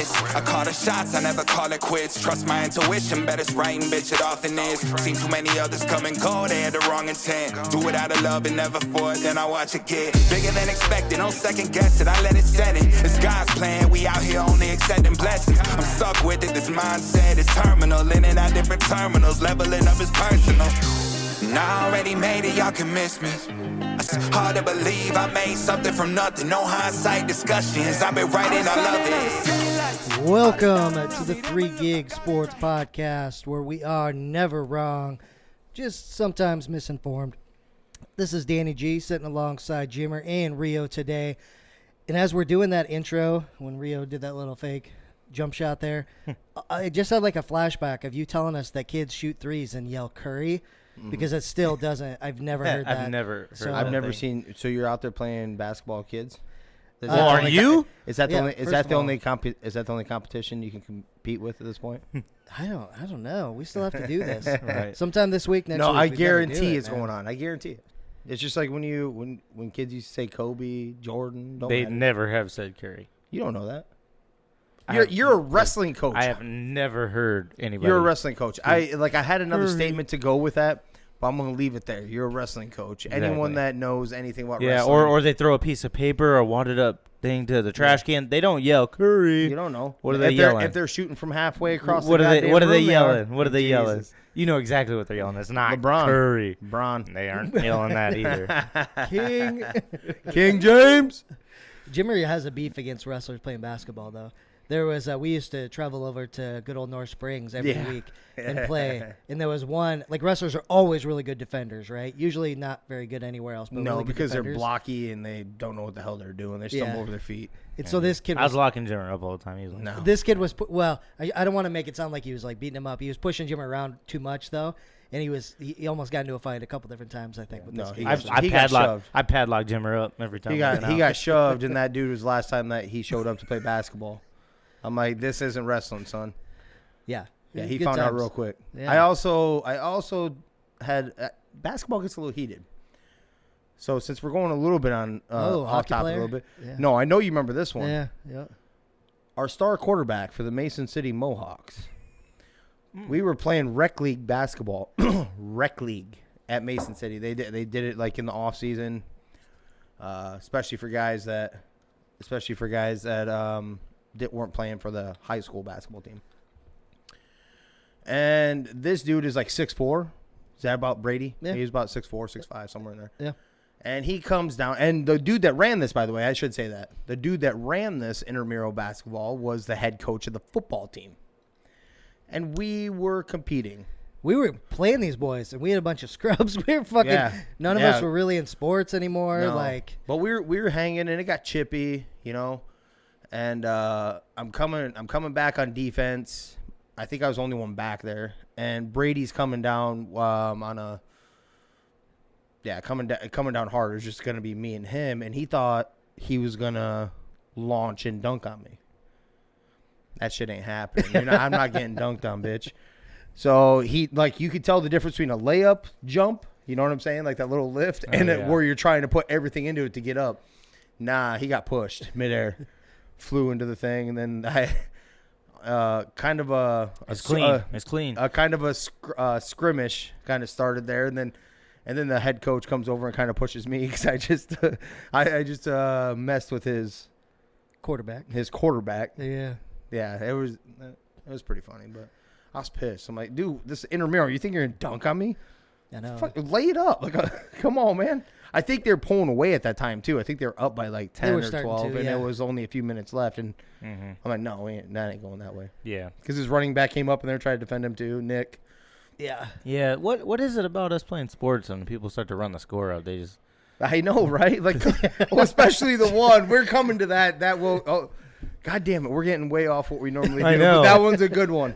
miss. I call the shots, I never call it quits. Trust my intuition, bet it's right and bitch, it often is. Seen too many others come and go, they had the wrong intent. Do it out of love and never for it, then I watch it get bigger than expected. No second guess it, I let it set it. It's God's plan, we out here only accepting blessings. I'm stuck with it, this mindset is terminal. In and out different terminals, leveling up is personal. And I already made it, y'all can miss me. It's hard to believe I made something from nothing. No hindsight discussions, I've been writing, I love it. Welcome to the 3 Gig Sports Podcast, where we are never wrong, just sometimes misinformed. This is Danny G sitting alongside Jimmer and Rio today. And as we're doing that intro, when Rio did that little fake jump shot there, I just had like a flashback of you telling us that kids shoot threes and yell Curry, because it still doesn't. I've never heard that. I've never heard I've never seen. So you're out there playing basketball, kids? Are you? Is that the Yeah, only? Is first that of the all- only? Is that the only competition you can compete with at this point? I don't know. We still have to do this. Right. Sometime this week, next No, week. I we gotta do guarantee it, it's man. going on. I guarantee it. It's just like when kids used to say Kobe, Jordan. Don't They matter. never have said Curry. You don't know that. I You're have- a wrestling coach. I have never heard anybody. You're a wrestling coach. I had another statement to go with that, but I'm going to leave it there. You're a wrestling coach. Anyone Exactly. that knows anything about Yeah, wrestling, or they throw a piece of paper or wadded up thing to the trash can. They don't yell Curry. you don't know. What are they if they're- yelling? If they're shooting from halfway across What the are they? goddamn What are they room, yelling? What are they yelling? Jesus. You know exactly what they're yelling. It's not LeBron. Curry. Bron. They aren't yelling that either. King. King James. Jimmer has a beef against wrestlers playing basketball, though. There was we used to travel over to good old North Springs every Yeah. week and play, and there was one, like, wrestlers are always really good defenders, right? Usually not very good anywhere else, but No, really good because they're defenders. blocky and they don't know what the hell they're doing. They stumble Yeah. over their feet. And so this kid I was was, locking Jimmer up all the time. He was like, No. this kid was, I don't want to make it sound like he was like beating him up. He was pushing Jimmer around too much, though, and he almost got into a fight a couple different times, I think, with No, this he kid. got- he got shoved. I padlocked Jimmer up every time. He we went got out. he got shoved, and that dude was the last time that he showed up to play basketball. I'm like, this isn't wrestling, son. Yeah. Yeah, he Good found out times. real quick. Yeah. I also had basketball gets a little heated. So since we're going a little bit on off hockey topic player? a little bit, Yeah. no, I know you remember this one. Yeah. Our star quarterback for the Mason City Mohawks. We were playing rec league basketball, rec league at Mason City. They did it like in the off season, especially for guys that weren't playing for the high school basketball team. And this dude is like 6'4". Is that about Brady? Yeah. He was about 6'4", 6'5", somewhere in there. Yeah. And he comes down, and the dude that ran this, by the way, I should say that. The dude that ran this intramural basketball was the head coach of the football team. And we were competing. We were playing these boys, and we had a bunch of scrubs. We were fucking. Yeah. None of Yeah. us were really in sports anymore. No. Like, But we were hanging, and it got chippy, you know. And I'm coming back on defense. I think I was the only one back there. And Brady's coming down coming down hard. It was just gonna be me and him, and he thought he was gonna launch and dunk on me. That shit ain't happening. I'm not getting dunked on, bitch. So you could tell the difference between a layup jump, you know what I'm saying, like that little lift, and yeah. where you're trying to put everything into it to get up. Nah, he got pushed midair, flew into the thing, and then I kind of a It's clean. It's clean. a kind of a skirmish kind of started there, and then the head coach comes over and kind of pushes me because I just messed with his quarterback. quarterback. Yeah. Yeah, it was pretty funny, but I was pissed. I'm like, dude, this intramural, you think you're gonna dunk on me? I know. Fuck, lay it up, come on, man. I think they're pulling away at that time too. I think they were up by like 10 were or starting 12, to, and yeah. it was only a few minutes left, and Mm-hmm. I'm like, no, that ain't going that way. Yeah. Because his running back came up and they're trying to defend him too, Nick. Yeah. Yeah. What is it about us playing sports and people start to run the score up? They just I know, right? Like, well, especially the one we're coming to that will. Oh, God damn it, we're getting way off what we normally do. I know. But that one's a good one.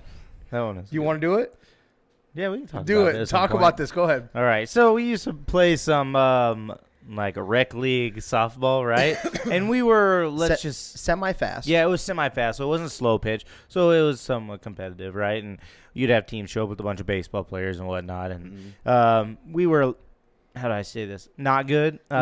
that one is. You want to do it? Yeah, we can talk. Do about it. at some Talk point. about this. Go ahead. All right. So we used to play some like a rec league softball, right? And we were Semi-fast. Yeah, it was semi-fast, so it wasn't slow pitch. So it was somewhat competitive, right? And you'd have teams show up with a bunch of baseball players and whatnot. And we were how do I say this? Not good. We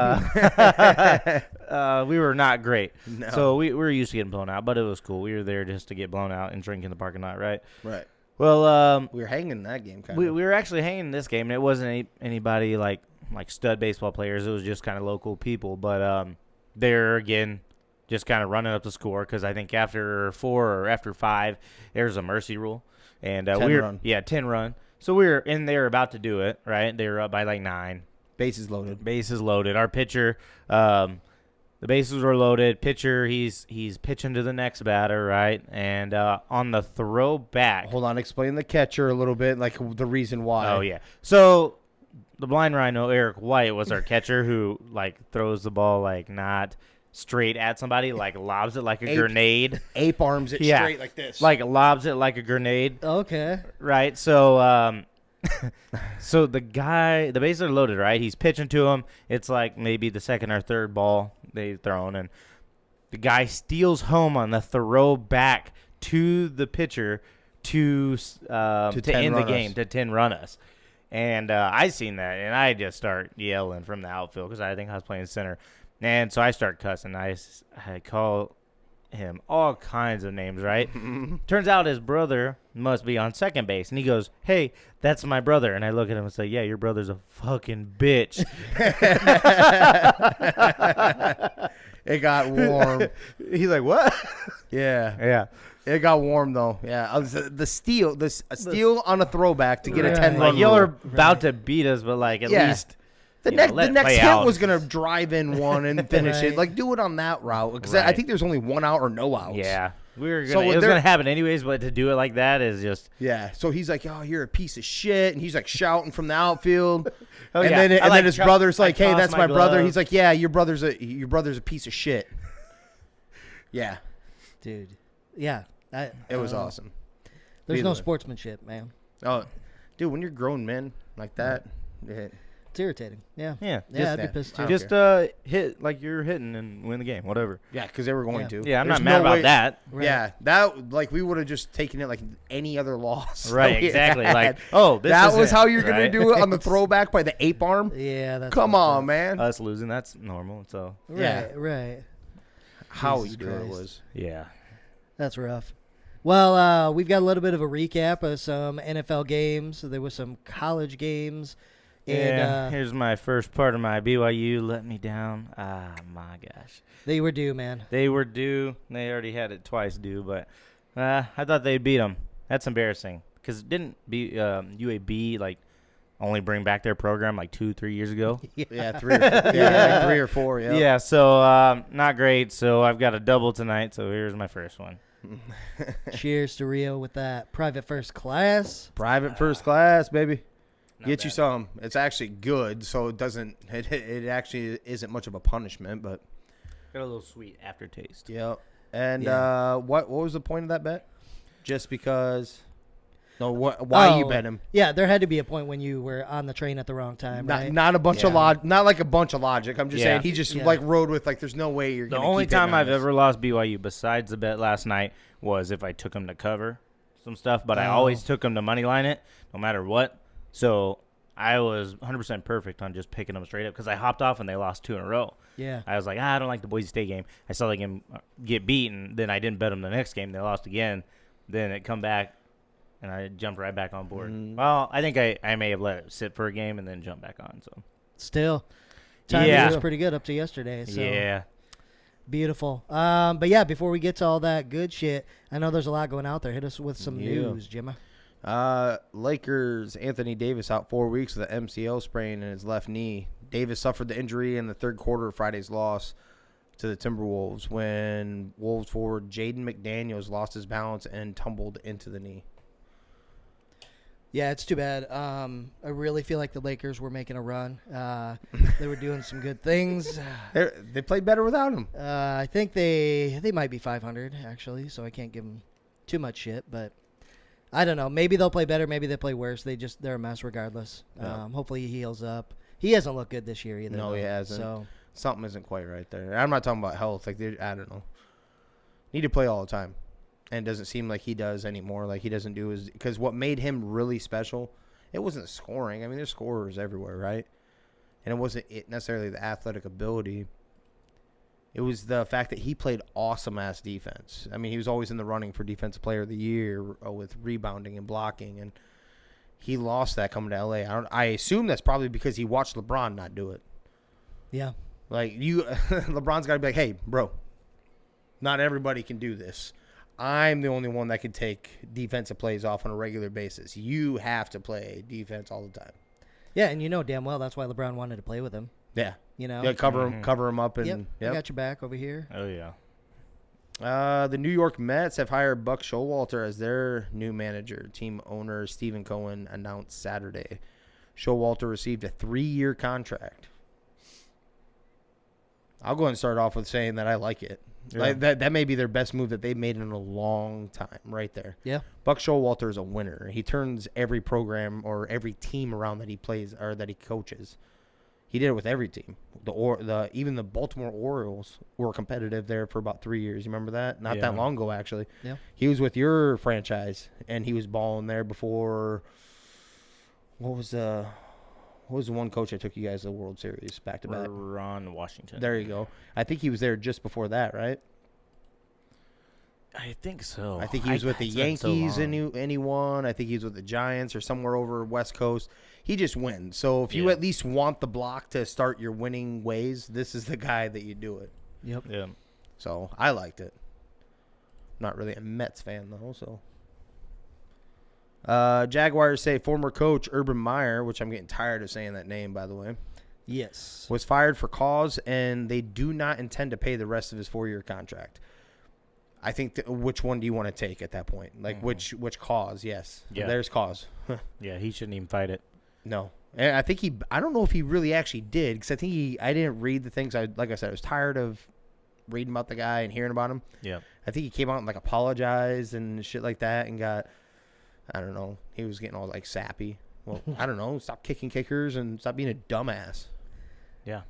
were not great. No. So we were used to getting blown out, but it was cool. We were there just to get blown out and drink in the parking lot, right? Right. Well, We were hanging in that game, kind we of. were actually hanging in this game, and it wasn't anybody like stud baseball players. It was just kind of local people. But they're, again, just kind of running up the score because I think after 4 or after 5, there's a mercy rule. And 10 run. Yeah, 10 run. So we were in there about to do it, right? They were up by like 9. Bases loaded. Bases loaded. Our pitcher, the bases were loaded. Pitcher, he's pitching to the next batter, right? And on the throw back. Hold on, explain the catcher a little bit, like the reason why. Oh, yeah. So the blind rhino, Eric White, was our catcher who, like, throws the ball, like, not straight at somebody, like, lobs it like a grenade. Ape arms it Yeah. straight like this. Like, lobs it like a grenade, Okay. right? So, so the bases are loaded, right? He's pitching to him. It's like maybe the second or third ball they've thrown, and the guy steals home on the throw back to the pitcher to 10 end the run game, us. to 10 run us. And I seen that, and I just start yelling from the outfield because I think I was playing center. And so I start cussing. I call him all kinds of names, right? Turns out his brother must be on second base. And he goes, "Hey, that's my brother." And I look at him and say, "Yeah, your brother's a fucking bitch." It got warm. He's like, "What?" Yeah. Yeah. It got warm, though. Yeah. The steal on a throwback to get a Right. 10 run. Like, y'all are rule. about to beat us, but, like, at Yeah. least The you know, next let the it next play hit out. was going to drive in one and finish Right. it. Like, do it on that route. Because I Right. think there's only 1 out or no outs. Yeah. We were So gonna, it was they're- going to happen anyways, but to do it like that is just. Yeah. So he's like, "Oh, you're a piece of shit," and he's like shouting from the outfield. Oh, and yeah. then I, like, his cho- brother's I like, "Hey, toss that's my my brother." glove. He's like, "Yeah, your brother's a piece of shit." Yeah. Dude. Yeah. It was awesome. There's Either no way. sportsmanship, man. Oh, dude, when you're grown men like that, it, It's irritating. Yeah. Yeah. Yeah, I'd that. be pissed I too. don't Just hit like you're hitting and win the game, whatever. yeah, because they were going Yeah. to. Yeah, I'm There's not mad no about way- that. Right. Yeah, that like we would have just taken it like any other loss. Right, that we exactly. had. Like, oh, this that is was it, how you're gonna right? do it on the throwback by the ape arm. Yeah. That's Come messed on, up. man. Us losing, that's normal. So Right. Yeah. Right. How Jesus good it Christ. was. yeah, That's rough. Well, we've got a little bit of a recap of some NFL games. There was some college games. And yeah. Here's my first part of my BYU let me down. Ah, my gosh, they were due, man. they were due. They already had it twice due, but I thought they'd beat them. That's embarrassing because didn't UAB like only bring back their program like 2-3 years ago? Yeah, 3 or 4. Yeah, like 3 or 4. Yeah. Yeah. So not great. So I've got a double tonight. So here's my first one. Cheers to Rio with that private first class. Private first class, baby. Not Get you bad. some. It's actually good, so it doesn't. It actually isn't much of a punishment, but Got a little sweet aftertaste. yeah. And Yeah. what was the point of that bet? Just because? No, why you Oh, bet him? Yeah, there had to be a point when you were on the train at the wrong time, Not, right? not a bunch of Yeah. not like a bunch of logic. I'm just Yeah. saying he just Yeah. like rode with like there's no way you're The gonna only keep hitting time on I've this. ever lost BYU besides the bet last night was if I took them to cover some stuff, but I Oh. always took them to money line it no matter what. So I was 100% perfect on just picking them straight up because I hopped off and they lost 2 in a row. Yeah. I was like, I don't like the Boise State game. I saw the game get beaten. Then I didn't bet them the next game. They lost again. Then it come back, and I jumped right back on board. Well, I think I may have let it sit for a game and then jump back on. So Still, timing Yeah. was pretty good up to yesterday. So yeah. beautiful. But yeah, before we get to all that good shit, I know there's a lot going out there. Hit us with some Yeah. news, Jimma. Lakers Anthony Davis out 4 weeks with an MCL sprain in his left knee. Davis suffered the injury in the third quarter of Friday's loss to the Timberwolves when Wolves forward Jaden McDaniels lost his balance and tumbled into the knee. Yeah, it's too bad. I really feel like the Lakers were making a run. They were doing some good things. They played better without him. I think they might be 500 actually, so I can't give them too much shit. But I don't know. Maybe they'll play better. Maybe they play worse. They're a mess regardless. Yeah. Hopefully he heals up. He hasn't looked good this year either. No, though, he hasn't. So Something isn't quite right there. I'm not talking about health. Like I don't know. Need to play all the time, and it doesn't seem like he does anymore. Like he doesn't do his because what made him really special, it wasn't the scoring. I mean, there's scorers everywhere, right? and it wasn't necessarily the athletic ability. It was the fact that he played awesome-ass defense. I mean, he was always in the running for Defensive Player of the Year with rebounding and blocking, and he lost that coming to LA. I assume that's probably because he watched LeBron not do it. Yeah. Like, LeBron's got to be like, hey, bro, not everybody can do this. I'm the only one that can take defensive plays off on a regular basis. You have to play defense all the time. Yeah, and you know damn well that's why LeBron wanted to play with him. Yeah. You know? Yeah, cover him up. And, Yep. I got your back over here. Oh, yeah. The New York Mets have hired Buck Showalter as their new manager. Team owner Stephen Cohen announced Saturday. Showalter received a 3-year contract. I'll go ahead and start off with saying that I like it. Yeah. Like that may be their best move that they've made in a long time right there. Yeah. Buck Showalter is a winner. He turns every program or every team around that he plays or that he coaches. He did it with every team. Even the Baltimore Orioles were competitive there for about 3 years. You remember that? Not that long ago, actually. Yeah. He was with your franchise, and he was balling there before. What was the one coach that took you guys to the World Series back to back? Ron Washington. There you go. I think he was there just before that, right? I think so. I think he was with the it's been so Yankees long. and he won. I think he was with the Giants or somewhere over West Coast. He just wins. So if you Yeah. at least want the block to start your winning ways, this is the guy that you do it. Yep. Yeah. So I liked it. Not really a Mets fan though. So Jaguars say former coach Urban Meyer, which I'm getting tired of saying that name by the way, Yes. was fired for cause, and they do not intend to pay the rest of his 4-year contract. I think which one do you want to take at that point? Like which cause? Yes. Yeah. There's cause. Yeah, he shouldn't even fight it. No. And I think I don't know if he really actually did, because I think I didn't read the things. Like I said, I was tired of reading about the guy and hearing about him. Yeah. I think he came out and like apologized and shit like that, and got, I don't know, he was getting all like sappy. Well, I don't know, stop kicking kickers and stop being a dumbass. Yeah.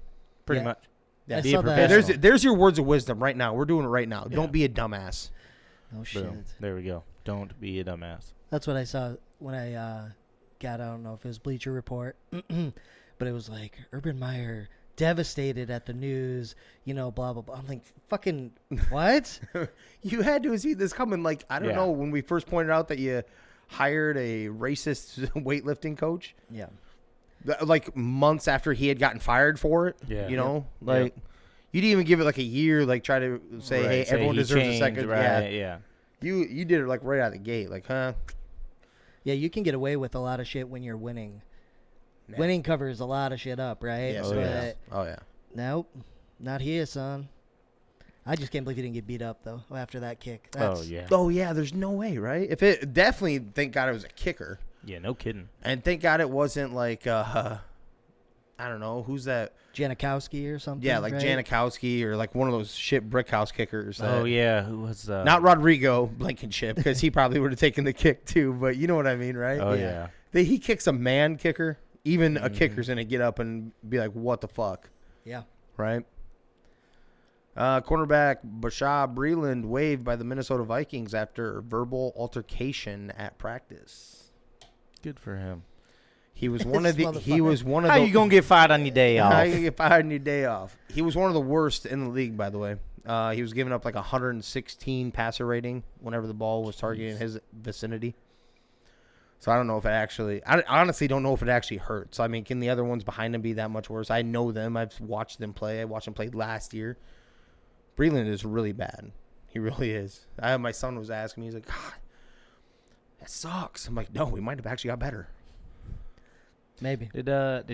Pretty Yeah. much. Yeah, I be saw a that. professional. there's your words of wisdom right now. We're doing it right now. Yeah. Don't be a dumbass. Oh, shit. Boom. There we go. Don't be a dumbass. That's what I saw when I got, I don't know if it was Bleacher Report, but it was like Urban Meyer devastated at the news, you know, blah, blah, blah. I'm like, fucking, what? You had to see this coming. Like, I don't Yeah. know, when we first pointed out that you hired a racist weightlifting coach, Yeah. like months after he had gotten fired for it. Yeah. You know, Yep. like you didn't even give it like a year. Like try to say, Right, hey, say everyone he deserves changed, a second. Right. Yeah, Yeah. you did it like right out of the gate. Like, huh? Yeah, you can get away with a lot of shit when you're winning. Nah. Winning covers a lot of shit up, right? Yes, Oh, it yeah. is. Oh yeah. Nope, not here, son. I just can't believe he didn't get beat up, though, after that kick. Oh, yeah. Oh yeah. There's no way, right? If it definitely, thank God it was a kicker, Yeah, no kidding. and thank God it wasn't like I don't know who's that. Janikowski or something. Yeah, like right? Janikowski or like one of those shit brick house kickers. Oh, that- yeah. Who was Not Rodrigo Blankenship, because he probably would have taken the kick too. But you know what I mean, right? Oh, yeah. He kicks a man kicker. Even a kicker's gonna get up and be like, "What the fuck?" Yeah. Right? Cornerback Bashad Breeland waived by the Minnesota Vikings after verbal altercation at practice. Good for him. He was one of the. This He was one of How the. you going to get fired on your day How off? you get fired on your day off? He was one of the worst in the league, by the way. He was giving up like 116 passer rating whenever the ball was targeting his vicinity. So I don't know if it actually. I honestly don't know if it actually hurts. I mean, can the other ones behind him be that much worse? I know them. I've watched them play. I watched them play last year. Breeland is really bad. He really is. My son was asking me. He's like, God, that sucks. I'm like, no, we might have actually got better. Maybe. Did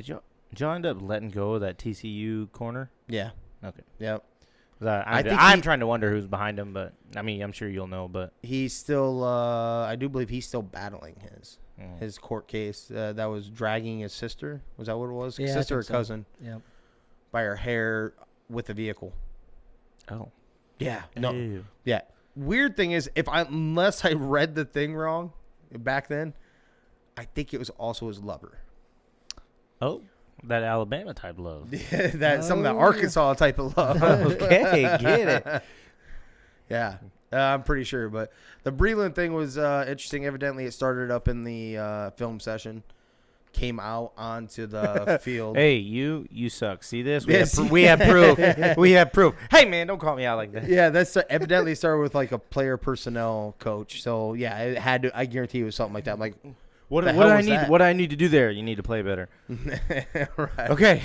y'all end up letting go of that TCU corner? Yeah. Okay. Yep. 'Cause I think I'm he- trying to wonder who's behind him, but I mean, I'm sure you'll know. But He's still. I do believe he's still battling Mm. his court case that was dragging his sister. Was that what it was? Yeah, I Sister or think so. cousin Yeah. by her hair with the vehicle. oh Yeah. No. Ew. Yeah. Weird thing is, unless I read the thing wrong back then, I think it was also his lover. Oh, that Alabama type love. That some of that Oh. Arkansas type of love. Okay, get it. Yeah. I'm pretty sure, but the Breeland thing was interesting. Evidently, it started up in the film session. came out onto the field. Hey, you suck. See this? We, Yes. we have proof. We have proof. Hey, man, don't call me out like that. Yeah, that's evidently started with like a player personnel coach. So yeah, it had to. I guarantee it was something like that. I'm like, What the do hell I was need? that? What do I need to do there? You need to play better. right. Okay.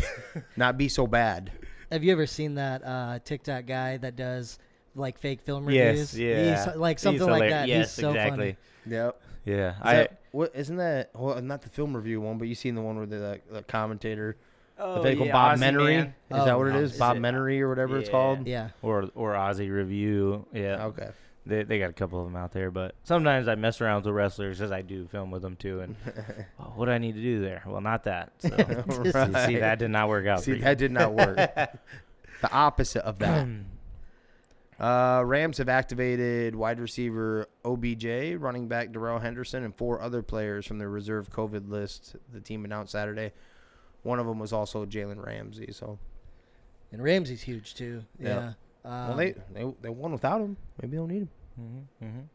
Not be so bad. Have you ever seen that TikTok guy that does like fake film Yes. reviews? Yeah. He's, like He's something like hilarious. that. Yes, He's so exactly. Yep. Yeah. Isn't that well, not the film review one, but you seen the one where the commentator, Oh, the fake one, yeah, Bob Aussie Menery. Man. Is that what it Oh, is? is Bob it? Menery or whatever it's Yeah. called. funny. Yeah. Or Aussie review. Yeah. Okay. They got a couple of them out there, but sometimes I mess around with the wrestlers because I do film with them too. And what do I need to do there? Well, not that. So see, that did not work out. See, for that did not work. The opposite of that. Rams have activated wide receiver OBJ, running back Darrell Henderson, and 4 other players from their reserve COVID list. The team announced Saturday. One of them was also Jalen Ramsey. So, And Ramsey's huge too. Yeah. Yeah. well, they won without him. Maybe they don't need him.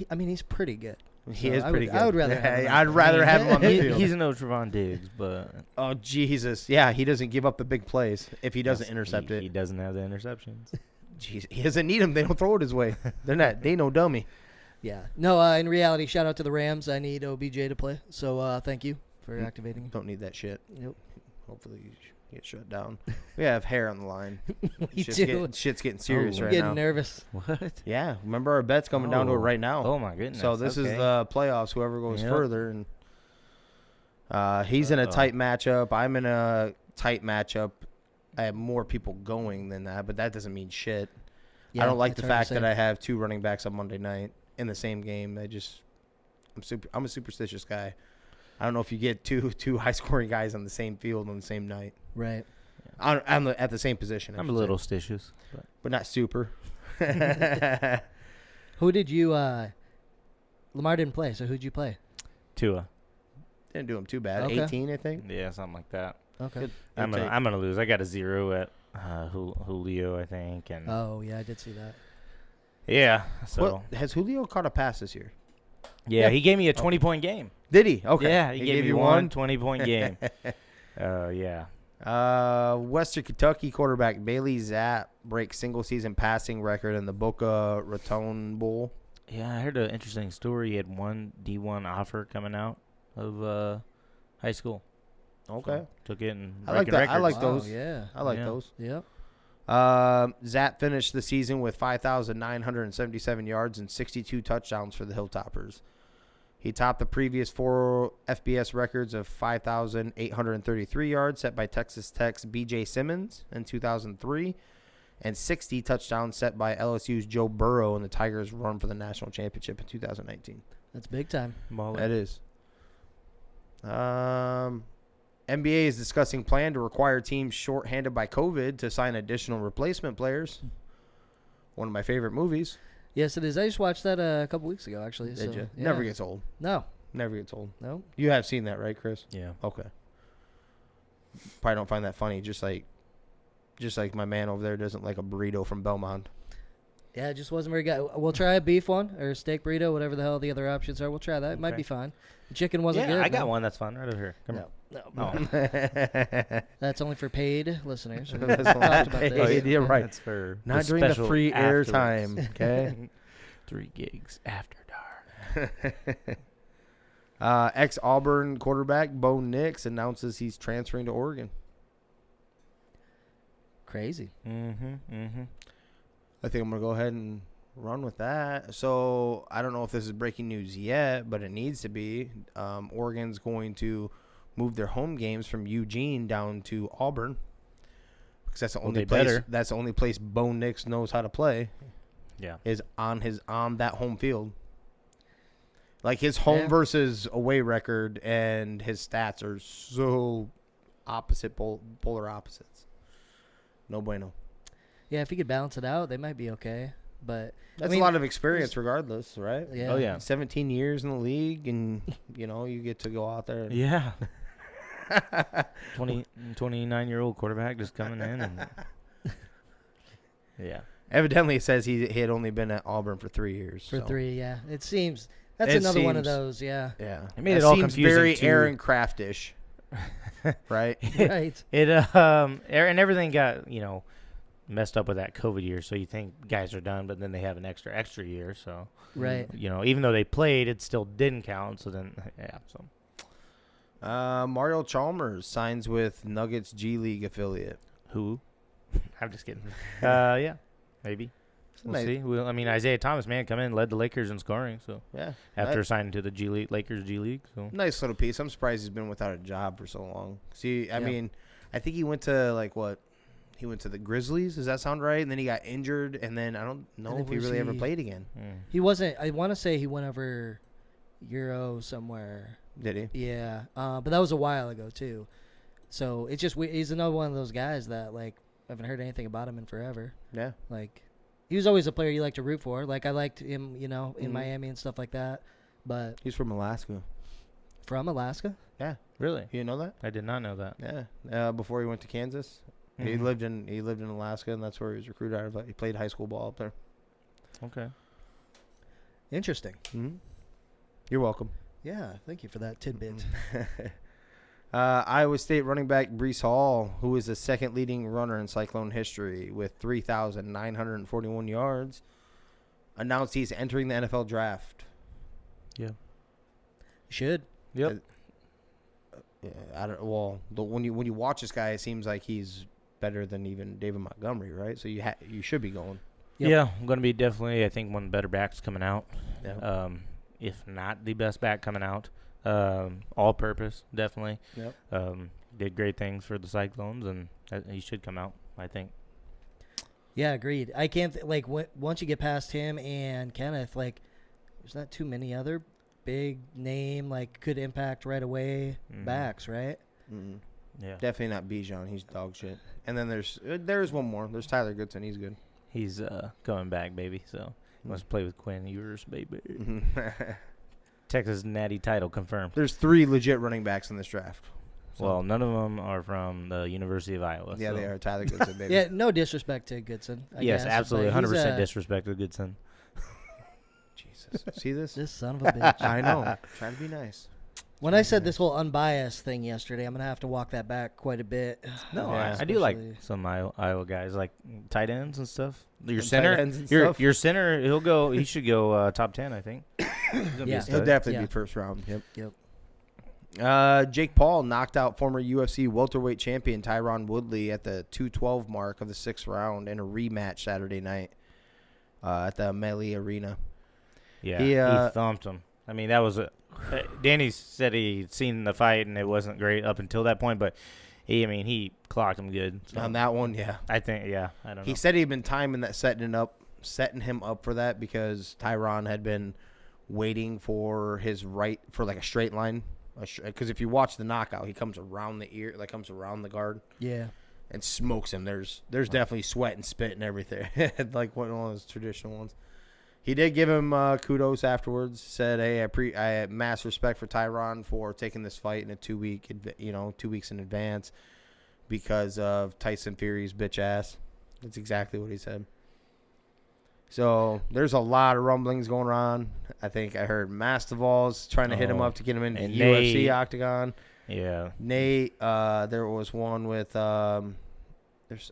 I mean, he's pretty good. He So is pretty good. I would rather have him I'd rather have him on the field. He's no Trevon Diggs, but Oh Jesus! Yeah, he doesn't give up the big plays if he doesn't intercept he it. doesn't have the interceptions. Jeez, he doesn't need them. They don't throw it his way. They no dummy. Yeah. No, in reality, shout out to the Rams. I need OBJ to play. So thank you for activating him. Don't need that shit. Yep. Hopefully you get shut down. We have hair on the line. We Shit's do. getting serious Oh, right Getting now. nervous. What? Yeah, remember our bet's coming down to it right now. Oh my goodness. so this is okay. the playoffs. Whoever goes Yep. further, and he's in a Uh-oh. tight matchup. I'm in a tight matchup. I have more people going than that, but that doesn't mean shit. I don't like the fact that I have 2 running backs on Monday night in the same game. I'm a superstitious guy. I don't know if you get two high scoring guys on the same field on the same night. Right. I'm at the same position. I I'm a should say. little stitious. but not super. Who did you? Lamar didn't play, so who'd you play? Tua. Didn't do him too bad. Okay. 18, I think. Yeah, something like that. Okay. Good I'm take. gonna lose. I got a 0 at Julio, I think, and Oh yeah, I did see that. yeah. So Well, has Julio caught a pass this year? yeah, he gave me a 20-point game. Did he? Okay. Yeah, he gave me you one 20-point game. Yeah. Western Kentucky quarterback Bailey Zapp breaks single season passing record in the Boca Raton Bowl. Yeah, I heard an interesting story. He had one D1 offer coming out of high school. Okay. So, took it and I like breaking that. I records. like Wow, those. Yeah. I like Yeah. those. Yep. Zapp finished the season with 5,977 yards and 62 touchdowns for the Hilltoppers. He topped the previous 4 FBS records of 5,833 yards set by Texas Tech's B.J. Simmons in 2003 and 60 touchdowns set by LSU's Joe Burrow in the Tigers' run for the national championship in 2019. That's big time. Baller. That is. NBA is discussing plan to require teams shorthanded by COVID to sign additional replacement players. One of my favorite movies. Yes, it is. I just watched that a couple weeks ago, actually. Did so, you? yeah. Never gets old. No. Never gets old. No. You have seen that, right, Chris? Yeah. Okay. Probably don't find that funny. Just like my man over there doesn't like a burrito from Belmont. Yeah, it just wasn't very good. We'll try a beef one or a steak burrito, whatever the hell the other options are. We'll try that. It might Okay. be fine. The chicken wasn't Yeah, good. I got no. one that's fun right over here. Come No. No. Oh. That's only for paid listeners. We That's talked only about paid. this. Yeah, right. That's for Not during the special free afterwards. airtime, okay? 3 gigs after dark. Ex-Auburn quarterback Bo Nix announces he's transferring to Oregon. Crazy. Mm-hmm. I think I'm going to go ahead and run with that. So I don't know if this is breaking news yet, but it needs to be. Oregon's going to move their home games from Eugene down to Auburn because that's the Well, only they place. better. That's the only place Bo Nix knows how to play Yeah. is on that home field. Like his home Yeah. versus away record and his stats are so opposite, polar opposites. No bueno. Yeah, if he could balance it out, they might be okay. But That's I mean, a lot of experience, regardless, right? Yeah. Oh, yeah. 17 years in the league, and you get to go out there. And Yeah. 29-year-old quarterback just coming in and yeah. Evidently, it says he had only been at Auburn for 3 years. For so. 3, yeah. It seems That's It another one of seems- those, yeah. Yeah, It made That it all seems confusing, very too. Aaron Craftish, right? Right. It and everything got messed up with that COVID year. So you think guys are done, but then they have an extra year. So Right. even though they played, it still didn't count. So then so Mario Chalmers signs with Nuggets G League affiliate. who? I'm just kidding. Yeah, maybe. We'll Nice. see. Well, I mean, Isaiah Thomas, man, come in, led the Lakers in scoring. So Yeah, after signing to the Lakers G League. So nice little piece. I'm surprised he's been without a job for so long. See, I Yeah. mean, I think he went to He went to the Grizzlies. Does that sound right? And then he got injured, and then I don't know then if he was really ever he- played again. He wasn't. I want to say he went over Euro somewhere. Did he? Yeah, but that was a while ago too. So it's just he's another one of those guys that like I haven't heard anything about him in forever. Yeah. Like he was always a player you like to root for. Like I liked him, in Mhm. Miami and stuff like that. But He's from Alaska. from Alaska, Yeah. really, You know that? I did not know that. Yeah. Before he went to Kansas, he Mhm. lived in Alaska, and that's where he was recruited out of. He played high school ball up there. Okay. interesting. Mm-hmm. You're welcome. Yeah, thank you for that tidbit. Iowa State running back Brees Hall, who is the second leading runner in Cyclone history with 3,941 yards, announced he's entering the NFL draft. Should. Yep. Yeah, I don't. Well, when you watch this guy, it seems like he's better than even David Montgomery, right? So you should be going. Yep. Yeah, I'm going to be definitely, I think, one of the better backs coming out. Yeah. If not the best back coming out. All purpose, definitely. Yep. Did great things for the Cyclones, and he should come out, I think. Yeah, agreed. I can't once you get past him and Kenneth, there's not too many other big name could impact right away Mhm. backs, right? Mm-mm. Yeah. Definitely not Bijan. He's dog shit. And then there's one more. There's Tyler Goodson. He's good. He's coming back, baby. So he wants to play with Quinn Ewers, baby. Texas Natty title confirmed. There's 3 legit running backs in this draft. So- Well, none of them are from the University of Iowa. yeah, so. they are. Tyler Goodson, baby. Yeah, no disrespect to Goodson. I Yes, guess, absolutely. but he's 100% a- disrespect to Goodson. Jesus. See this? This son of a bitch. I know. Trying to be nice. When I said this whole unbiased thing yesterday, I'm gonna have to walk that back quite a bit. No, Yeah. I do like Especially- some Iowa guys, like tight ends and stuff. Your And center, tight ends and your stuff? your center, he should go top 10, I think. He's gonna be a Yeah. stud. He'll definitely Yeah. be first round. Yep. Yep. Jake Paul knocked out former UFC welterweight champion Tyron Woodley at the 212 mark of the 6th round in a rematch Saturday night at the Melee Arena. Yeah, He, he thumped him. I mean, that was Danny said he'd seen the fight and it wasn't great up until that point, but he clocked him good. So On that one, yeah. I think, I don't know. He said he'd been timing that, setting him up for that because Tyron had been waiting for his for a straight line. Because if you watch the knockout, he comes around the ear, comes around the guard Yeah. and smokes him. There's definitely sweat and spit and everything, like one of those traditional ones. He did give him kudos afterwards. Said, "Hey, I have mass respect for Tyron for taking this fight in a 2 weeks in advance because of Tyson Fury's bitch ass." That's exactly what he said. So there's a lot of rumblings going on. I think I heard Mastival's trying to hit him up to get him into and the UFC Nate. octagon. Yeah. Nate, there was one with there's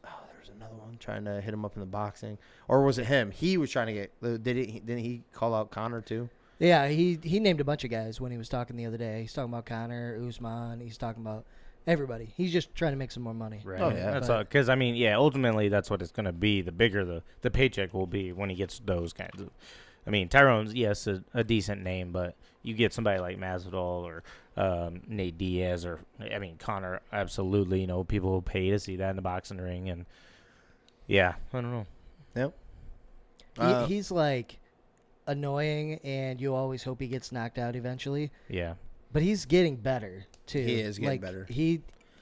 another one trying to hit him up in the boxing, or was it him? He was trying to get. Didn't he call out Connor too? Yeah, he named a bunch of guys when he was talking the other day. He's talking about Connor, Usman. He's talking about everybody. He's just trying to make some more money. Right. Oh, yeah. That's But- because ultimately that's what it's going to be. The bigger the paycheck will be when he gets those kinds of. Tyrone's a decent name, but you get somebody like Masvidal or Nate Diaz or Connor. Absolutely, people will pay to see that in the boxing ring, and yeah, I don't know. Yep. He's annoying, and you always hope he gets knocked out eventually. Yeah, But he's getting better too. He is getting better.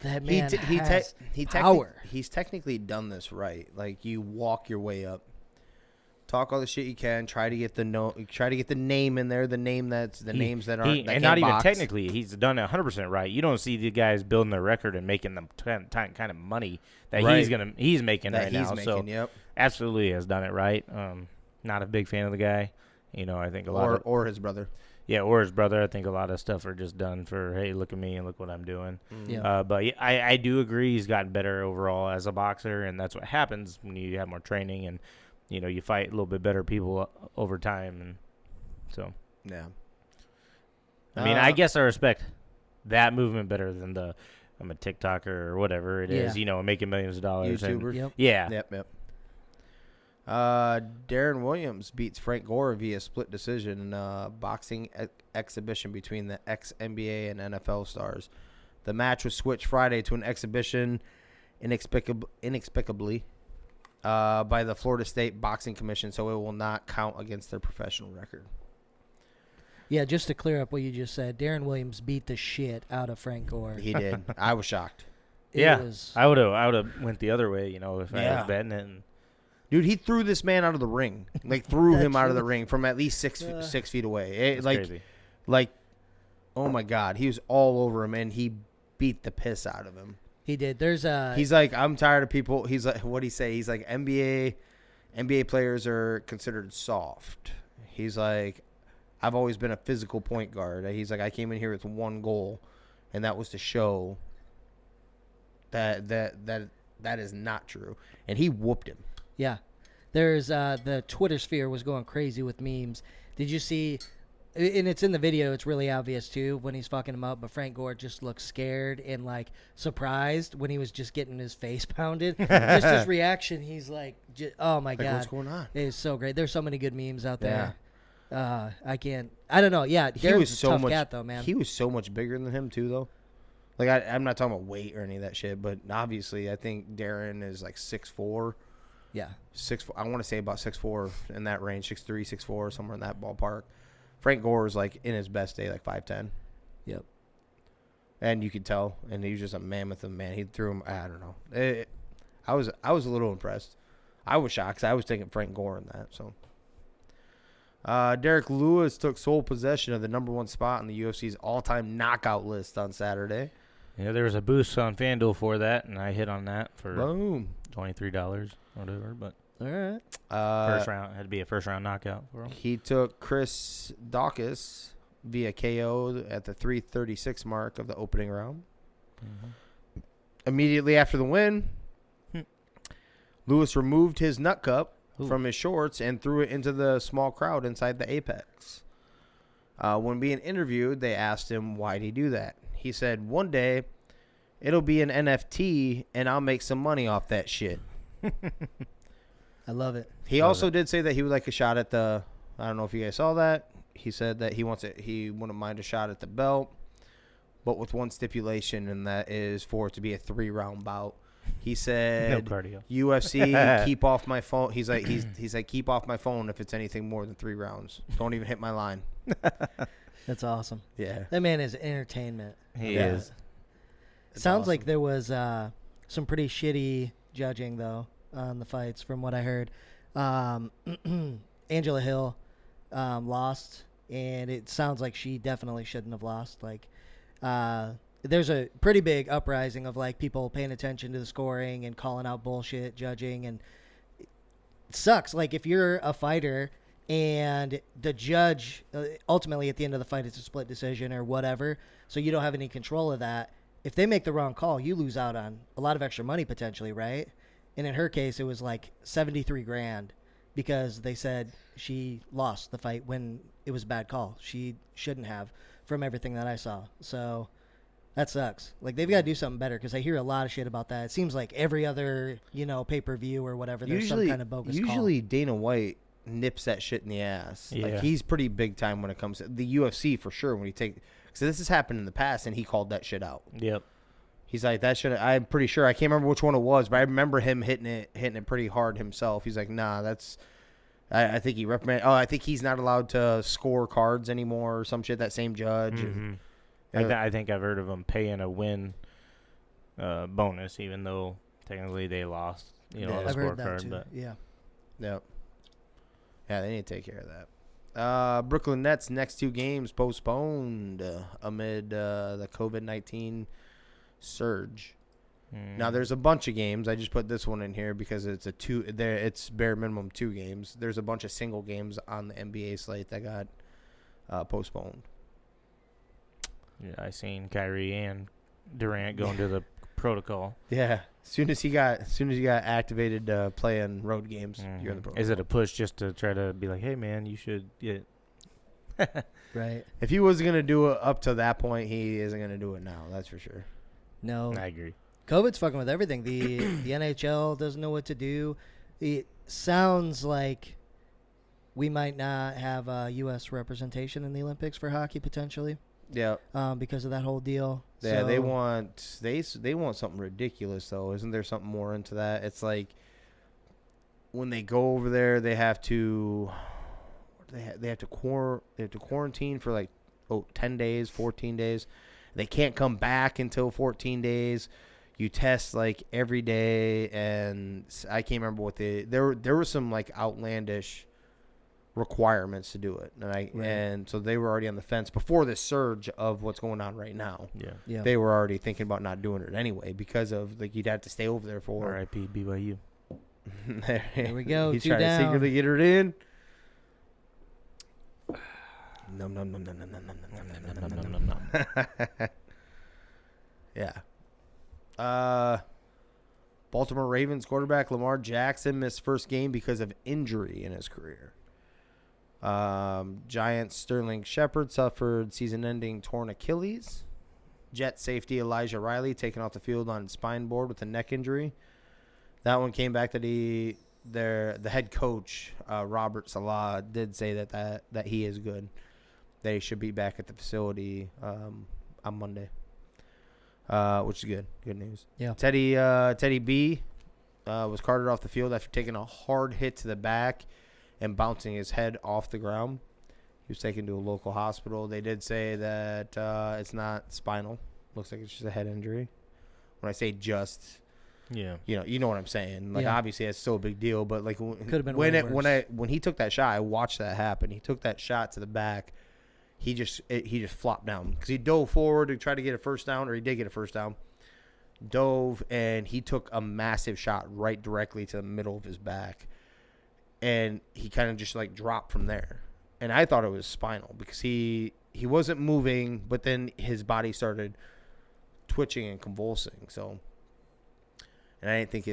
That man has he power. He's technically done this right. Like you walk your way up, talk all the shit you can, try to get the name in there, the name that's the names that aren't that and can't not even box. technically, he's done it 100% right. You don't see the guys building their record and making them kind of money that Right. he's making that right he's now. making. So Yep. absolutely has done it right. Not a big fan of the guy, I think a lot or his brother. or his brother. I think a lot of stuff are just done for, hey, look at me and look what I'm doing. Yeah. But yeah, I do agree he's gotten better overall as a boxer, and that's what happens when you have more training and you fight a little bit better people over time, and so Yeah. I mean, I guess I respect that movement better than the I'm a TikToker or whatever it is, making millions of dollars. YouTuber. Yep. Yeah. Yep. Darren Williams beats Frank Gore via split decision in a boxing exhibition between the ex-NBA and NFL stars. The match was switched Friday to an exhibition inexplicably by the Florida State Boxing Commission, so it will not count against their professional record. Yeah, just to clear up what you just said, Darren Williams beat the shit out of Frank Gore. He did. I was shocked. It was, I would have went the other way, if I Yeah. was betting it. And Dude, he threw this man out of the ring. Like, threw That him out of the shit- ring from at least 6 feet away. it's crazy. Like, oh my God, he was all over him, and he beat the piss out of him. he did. There's a He's like, I'm tired of people. He's like, what'd he say? He's like, NBA players are considered soft. He's like, I've always been a physical point guard. He's like, I came in here with one goal, and that was to show that is not true. And he whooped him. Yeah. There's the Twitter sphere was going crazy with memes. Did you see, and it's in the video, it's really obvious too when he's fucking him up, but Frank Gore just looks scared and like surprised when he was just getting his face pounded. Just his reaction, he's like, oh my Like, God. what's going on? It is so great. There's so many good memes out there. I don't know. Yeah, He Darren's was a so tough much. cat though, man. He was so much bigger than him too, though. Like, I'm not talking about weight or any of that shit, but obviously, I think Darren is like 6'4". Yeah. 6'4", I want to say about 6'4", in that range, 6'3", 6'4", somewhere in that ballpark. Frank Gore is like in his best day, like 5'10", Yep. and you could tell. And he was just a mammoth of a man. He threw him. I don't know. I was a little impressed. I was shocked 'cause I was taking Frank Gore in that. So, Derek Lewis took sole possession of the number 1 spot on the UFC's all-time knockout list on Saturday. Yeah, there was a boost on FanDuel for that, and I hit on that for Boom. $23 or whatever. But All right. first round had to be a first round knockout for him. He took Chris Dawkins via KO at the 3:36 mark of the opening round. Mm-hmm. Immediately after the win, Lewis removed his nut cup Ooh. from his shorts and threw it into the small crowd inside the Apex. When being interviewed, they asked him why'd he do that. He said, "One day, it'll be an NFT, and I'll make some money off that shit." I love it. He Love also did say that he would like a shot at the. I don't know if you guys saw that. He said that he wants it. He wouldn't mind a shot at the belt, but with one stipulation, and that is for it to be a 3-round bout. He No said, cardio. "UFC, keep off my phone." He's like, keep off my phone if it's anything more than 3 rounds. Don't even hit my line. That's awesome. Yeah. That man is entertainment. He Yeah. is. It's Sounds awesome. like there was some pretty shitty judging though on the fights, from what I heard. Angela Hill lost, and it sounds like she definitely shouldn't have lost. Like, there's a pretty big uprising of like people paying attention to the scoring and calling out bullshit judging, and it sucks. Like, if you're a fighter and the judge ultimately at the end of the fight it's a split decision or whatever, so you don't have any control of that. If they make the wrong call, you lose out on a lot of extra money potentially, right? And in her case, it was like $73,000 because they said she lost the fight when it was a bad call. She shouldn't have, from everything that I saw. So that sucks. Like, they've got to do something better, because I hear a lot of shit about that. It seems like every other, pay-per-view or whatever, there's some kind of bogus call. Usually Dana White nips that shit in the ass. Yeah. Like, he's pretty big time when it comes to the UFC for sure. When he take, so this has happened in the past, and he called that shit out. Yep. He's like, that should. I'm pretty sure. I can't remember which one it was, but I remember him hitting it pretty hard himself. He's like, nah, that's. I think he reprimanded. Oh, I think he's not allowed to score cards anymore or some shit. That same judge. Mm-hmm. And, I think I've heard of them paying a win bonus, even though technically they lost. Yeah. On the I've heard that scorecard, too. but Yeah. Yep. Yeah, they need to take care of that. Brooklyn Nets next 2 games postponed amid the COVID-19 surge. Now there's a bunch of games. I just put this one in here because it's it's bare minimum 2 games. There's a bunch of single games on the NBA slate that got postponed. Yeah, I seen Kyrie and Durant going to the protocol. Yeah, as soon as he got activated playing road games, you're in the protocol. Is it a push just to try to be like, hey man, you should get? Right. If he was gonna do it up to that point, he isn't gonna do it now. That's for sure. No. I agree. COVID's fucking with everything. The NHL doesn't know what to do. It sounds like we might not have U.S. representation in the Olympics for hockey potentially. Yeah. Because of that whole deal. Yeah, So, they want something ridiculous though. Isn't there something more into that? It's like when they go over there, they have to quarantine for like 10 days, 14 days. They can't come back until 14 days. You test like every day, and I can't remember what there were some like outlandish requirements to do it, and so they were already on the fence before this surge of what's going on right now. Yeah. They were already thinking about not doing it anyway because of like you'd have to stay over there for. R.I.P. BYU. Here we go. He's 2 trying down. to secretly get her in. No. Yeah. Baltimore Ravens quarterback Lamar Jackson missed first game because of injury in his career. Giants Sterling Shepard suffered season-ending torn Achilles. Jet safety Elijah Riley taken off the field on spine board with a neck injury. That one came back that the head coach Robert Salah did say that he is good. That he should be back at the facility on Monday. Which is good. Good news. Yeah. Teddy B was carted off the field after taking a hard hit to the back and bouncing his head off the ground. He was taken to a local hospital. They did say that it's not spinal. Looks like it's just a head injury. When I say just, Yeah. you know what I'm saying. Like Yeah. obviously it's still a big deal, but like Could have been way worse. when he took that shot, I watched that happen. He took that shot to the back. He just flopped down because he dove forward to try to get a first down, or he did get a first down. Dove, and he took a massive shot right directly to the middle of his back, and he kind of just like dropped from there. And I thought it was spinal because he wasn't moving, but then his body started twitching and convulsing. So, and I didn't think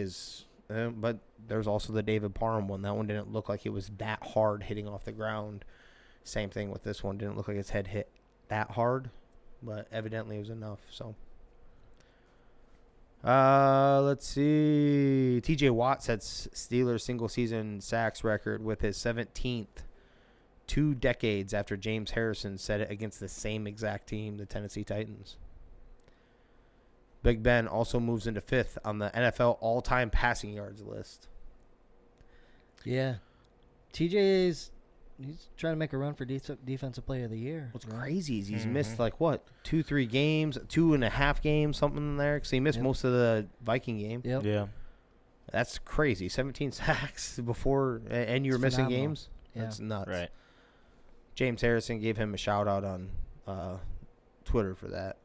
but there's also the David Parham one. That one didn't look like it was that hard hitting off the ground. Same thing with this one. Didn't look like his head hit that hard, but evidently it was enough. So, let's see. T.J. Watt sets Steelers single-season sacks record with his 17th, 2 decades after James Harrison set it against the same exact team, the Tennessee Titans. Big Ben also moves into 5th on the NFL all-time passing yards list. Yeah. TJ's he's trying to make a run for defensive player of the year. What's crazy is he's missed like 2-3 games, 2.5 games, something in there, because he missed most of the Viking game. Yep. Yeah. That's crazy. 17 sacks before, and you were missing phenomenal. games. Yeah. That's nuts. Right. James Harrison gave him a shout out on Twitter for that.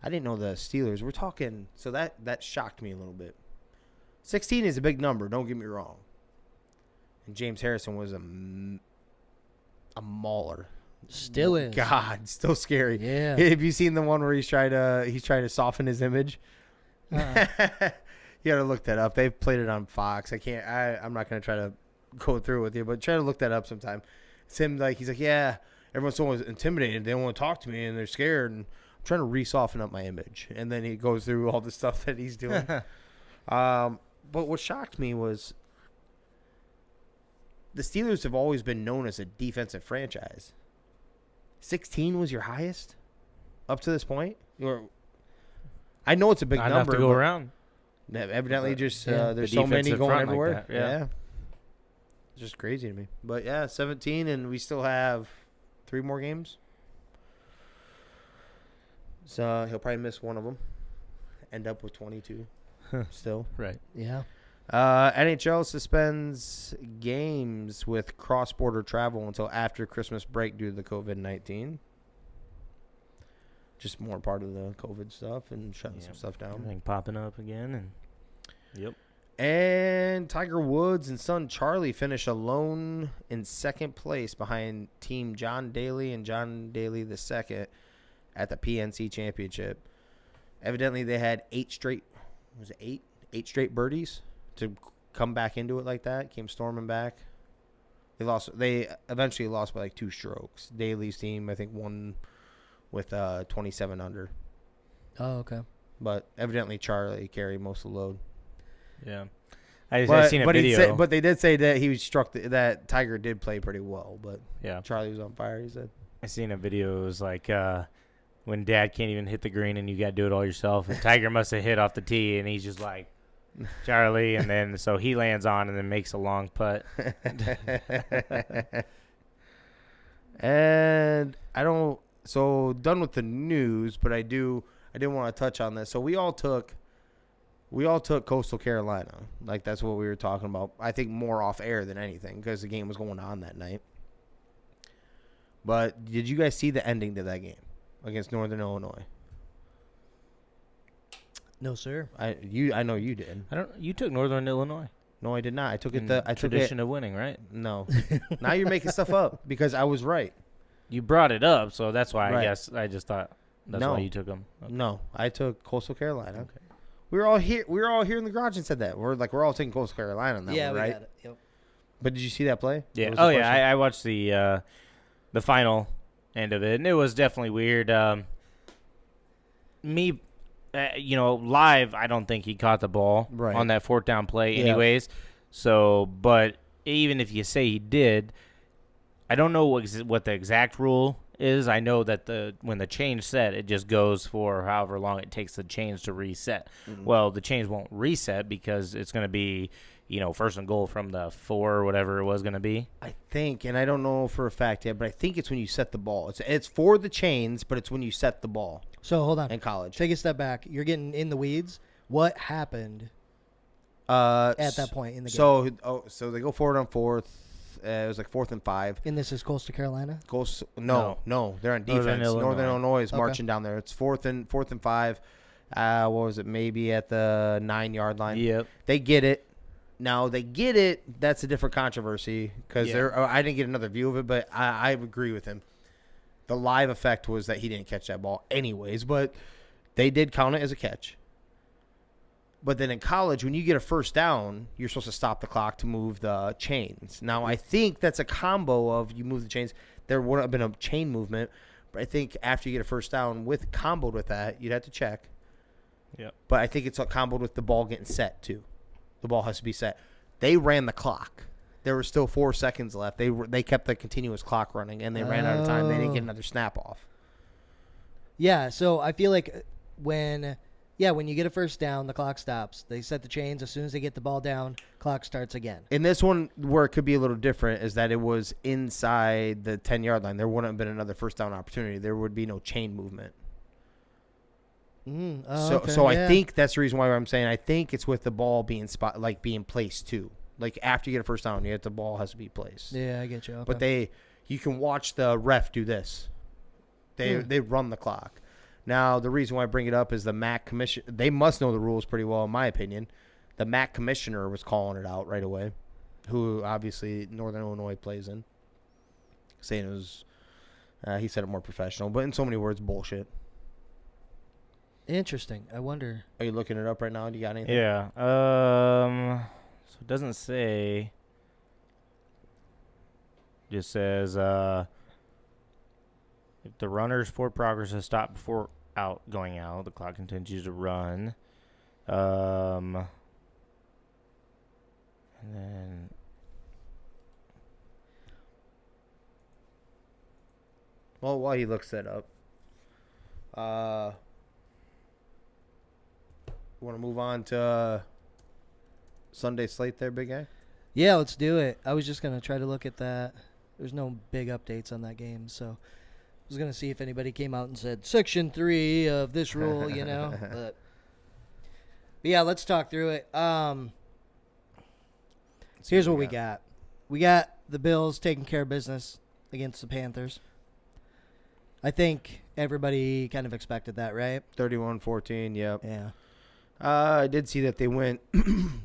I didn't know the Steelers. We're talking, so that shocked me a little bit. 16 is a big number. Don't get me wrong. And James Harrison was a mauler. Still is. God, still scary. Yeah. Have you seen the one where he's trying to soften his image? Uh-uh. You gotta look that up. They've played it on Fox. I'm not gonna try to go through with you, but try to look that up sometime. It's him he's like, yeah, everyone's so intimidated. They don't want to talk to me and they're scared, and I'm trying to re-soften up my image. And then he goes through all the stuff that he's doing. But what shocked me was the Steelers have always been known as a defensive franchise. 16 was your highest up to this point? I know it's a big Not number. enough to go around. Evidently, just Yeah. there's The so many defensive going front like everywhere. that, yeah. It's just crazy to me. But yeah, 17, and we still have 3 more games. So he'll probably miss one of them. End up with 22 still. Right. Yeah. NHL suspends games with cross-border travel until after Christmas break due to the COVID-19. Just more part of the COVID stuff and shutting some stuff down. Everything popping up again, and yep. And Tiger Woods and son Charlie finish alone in second place behind team John Daly and John Daly II at the PNC Championship. Evidently, they had 8 straight birdies to come back into it like that. Came storming back. They eventually lost by like 2 strokes. Daly's team, I think, won with 27 under. Oh, okay. But evidently, Charlie carried most of the load. Yeah. I seen a video. But they did say that he was struck that Tiger did play pretty well. But yeah, Charlie was on fire, he said. I seen a video. It was like when Dad can't even hit the green and you got to do it all yourself. And Tiger must have hit off the tee, and he's just like, Charlie. And then so he lands on and then makes a long putt. And so done with the news, but I did want to touch on this. So we all took Coastal Carolina. Like, that's what we were talking about. I think more off air than anything because the game was going on that night. But did you guys see the ending to that game against Northern Illinois? No, sir. I know you did. You took Northern Illinois. No, I did not. I took In it. tradition of winning, right? No. Now you're making stuff up because I was right. You brought it up, so that's why Right. I guess I just thought that's why you took them. Okay. No, I took Coastal Carolina. Okay. We were all here in the garage and said that. We're all taking Coastal Carolina on that one, right? We got it. Yep. But did you see that play? Yeah. What was the Oh yeah, question? I watched the final end of it, and it was definitely weird. Live, I don't think he caught the ball Right. on that 4th down play, Yeah. anyways. So, but even if you say he did, I don't know what the exact rule is. I know that when the change set, it just goes for however long it takes the change to reset. Mm-hmm. Well, the change won't reset because it's going to be, first and goal from the 4 or whatever it was going to be. I think, and I don't know for a fact yet, but I think it's when you set the ball. It's for the chains, but it's when you set the ball So hold on. in college. Take a step back. You're getting in the weeds. What happened At at that point in the game? So they go forward on 4th. It was like 4th and 5. And this is Coastal Carolina? No, they're on defense. Northern Northern Illinois. Illinois is Okay. marching down there. It's 4th and 5. What was it? Maybe at the 9-yard line. Yep. They get it. Now they get it. That's a different controversy because Yeah. I didn't get another view of it, but I agree with him. The live effect was that he didn't catch that ball anyways, but they did count it as a catch. But then in college, when you get a first down, you're supposed to stop the clock to move the chains. Now, I think that's a combo of you move the chains. There wouldn't have been a chain movement, but I think after you get a first down comboed with that, you'd have to check. Yep. But I think it's comboed with the ball getting set too. The ball has to be set. They ran the clock. There were still 4 seconds left. They kept the continuous clock running, and they ran out of time. They didn't get another snap off. Yeah, so I feel like when you get a first down, the clock stops. They set the chains. As soon as they get the ball down, clock starts again. In this one, where it could be a little different is that it was inside the 10-yard line. There wouldn't have been another first down opportunity. There would be no chain movement. So I think that's the reason why I'm saying I think it's with the ball being being placed too. Like after you get a first down, the ball has to be placed. Yeah, I get you. Okay. But you can watch the ref do this. They run the clock. Now the reason why I bring it up is the MAC commission. They must know the rules pretty well, in my opinion. The MAC commissioner was calling it out right away, who obviously Northern Illinois plays in, saying it was. He said it more professional, but in so many words, bullshit. Interesting. I wonder. Are you looking it up right now? Do you got anything? Yeah. So it doesn't say. Just says if the runner's forward progress has stopped before going out, the clock continues to run. And then Well, while he looks that up, want to move on to Sunday slate there, big guy? Yeah, let's do it. I was just going to try to look at that. There's no big updates on that game, so I was going to see if anybody came out and said Section 3 of this rule, But yeah, let's talk through it. Here's what we got. We got the Bills taking care of business against the Panthers. I think everybody kind of expected that, right? 31-14, yep. Yeah. I did see that they went,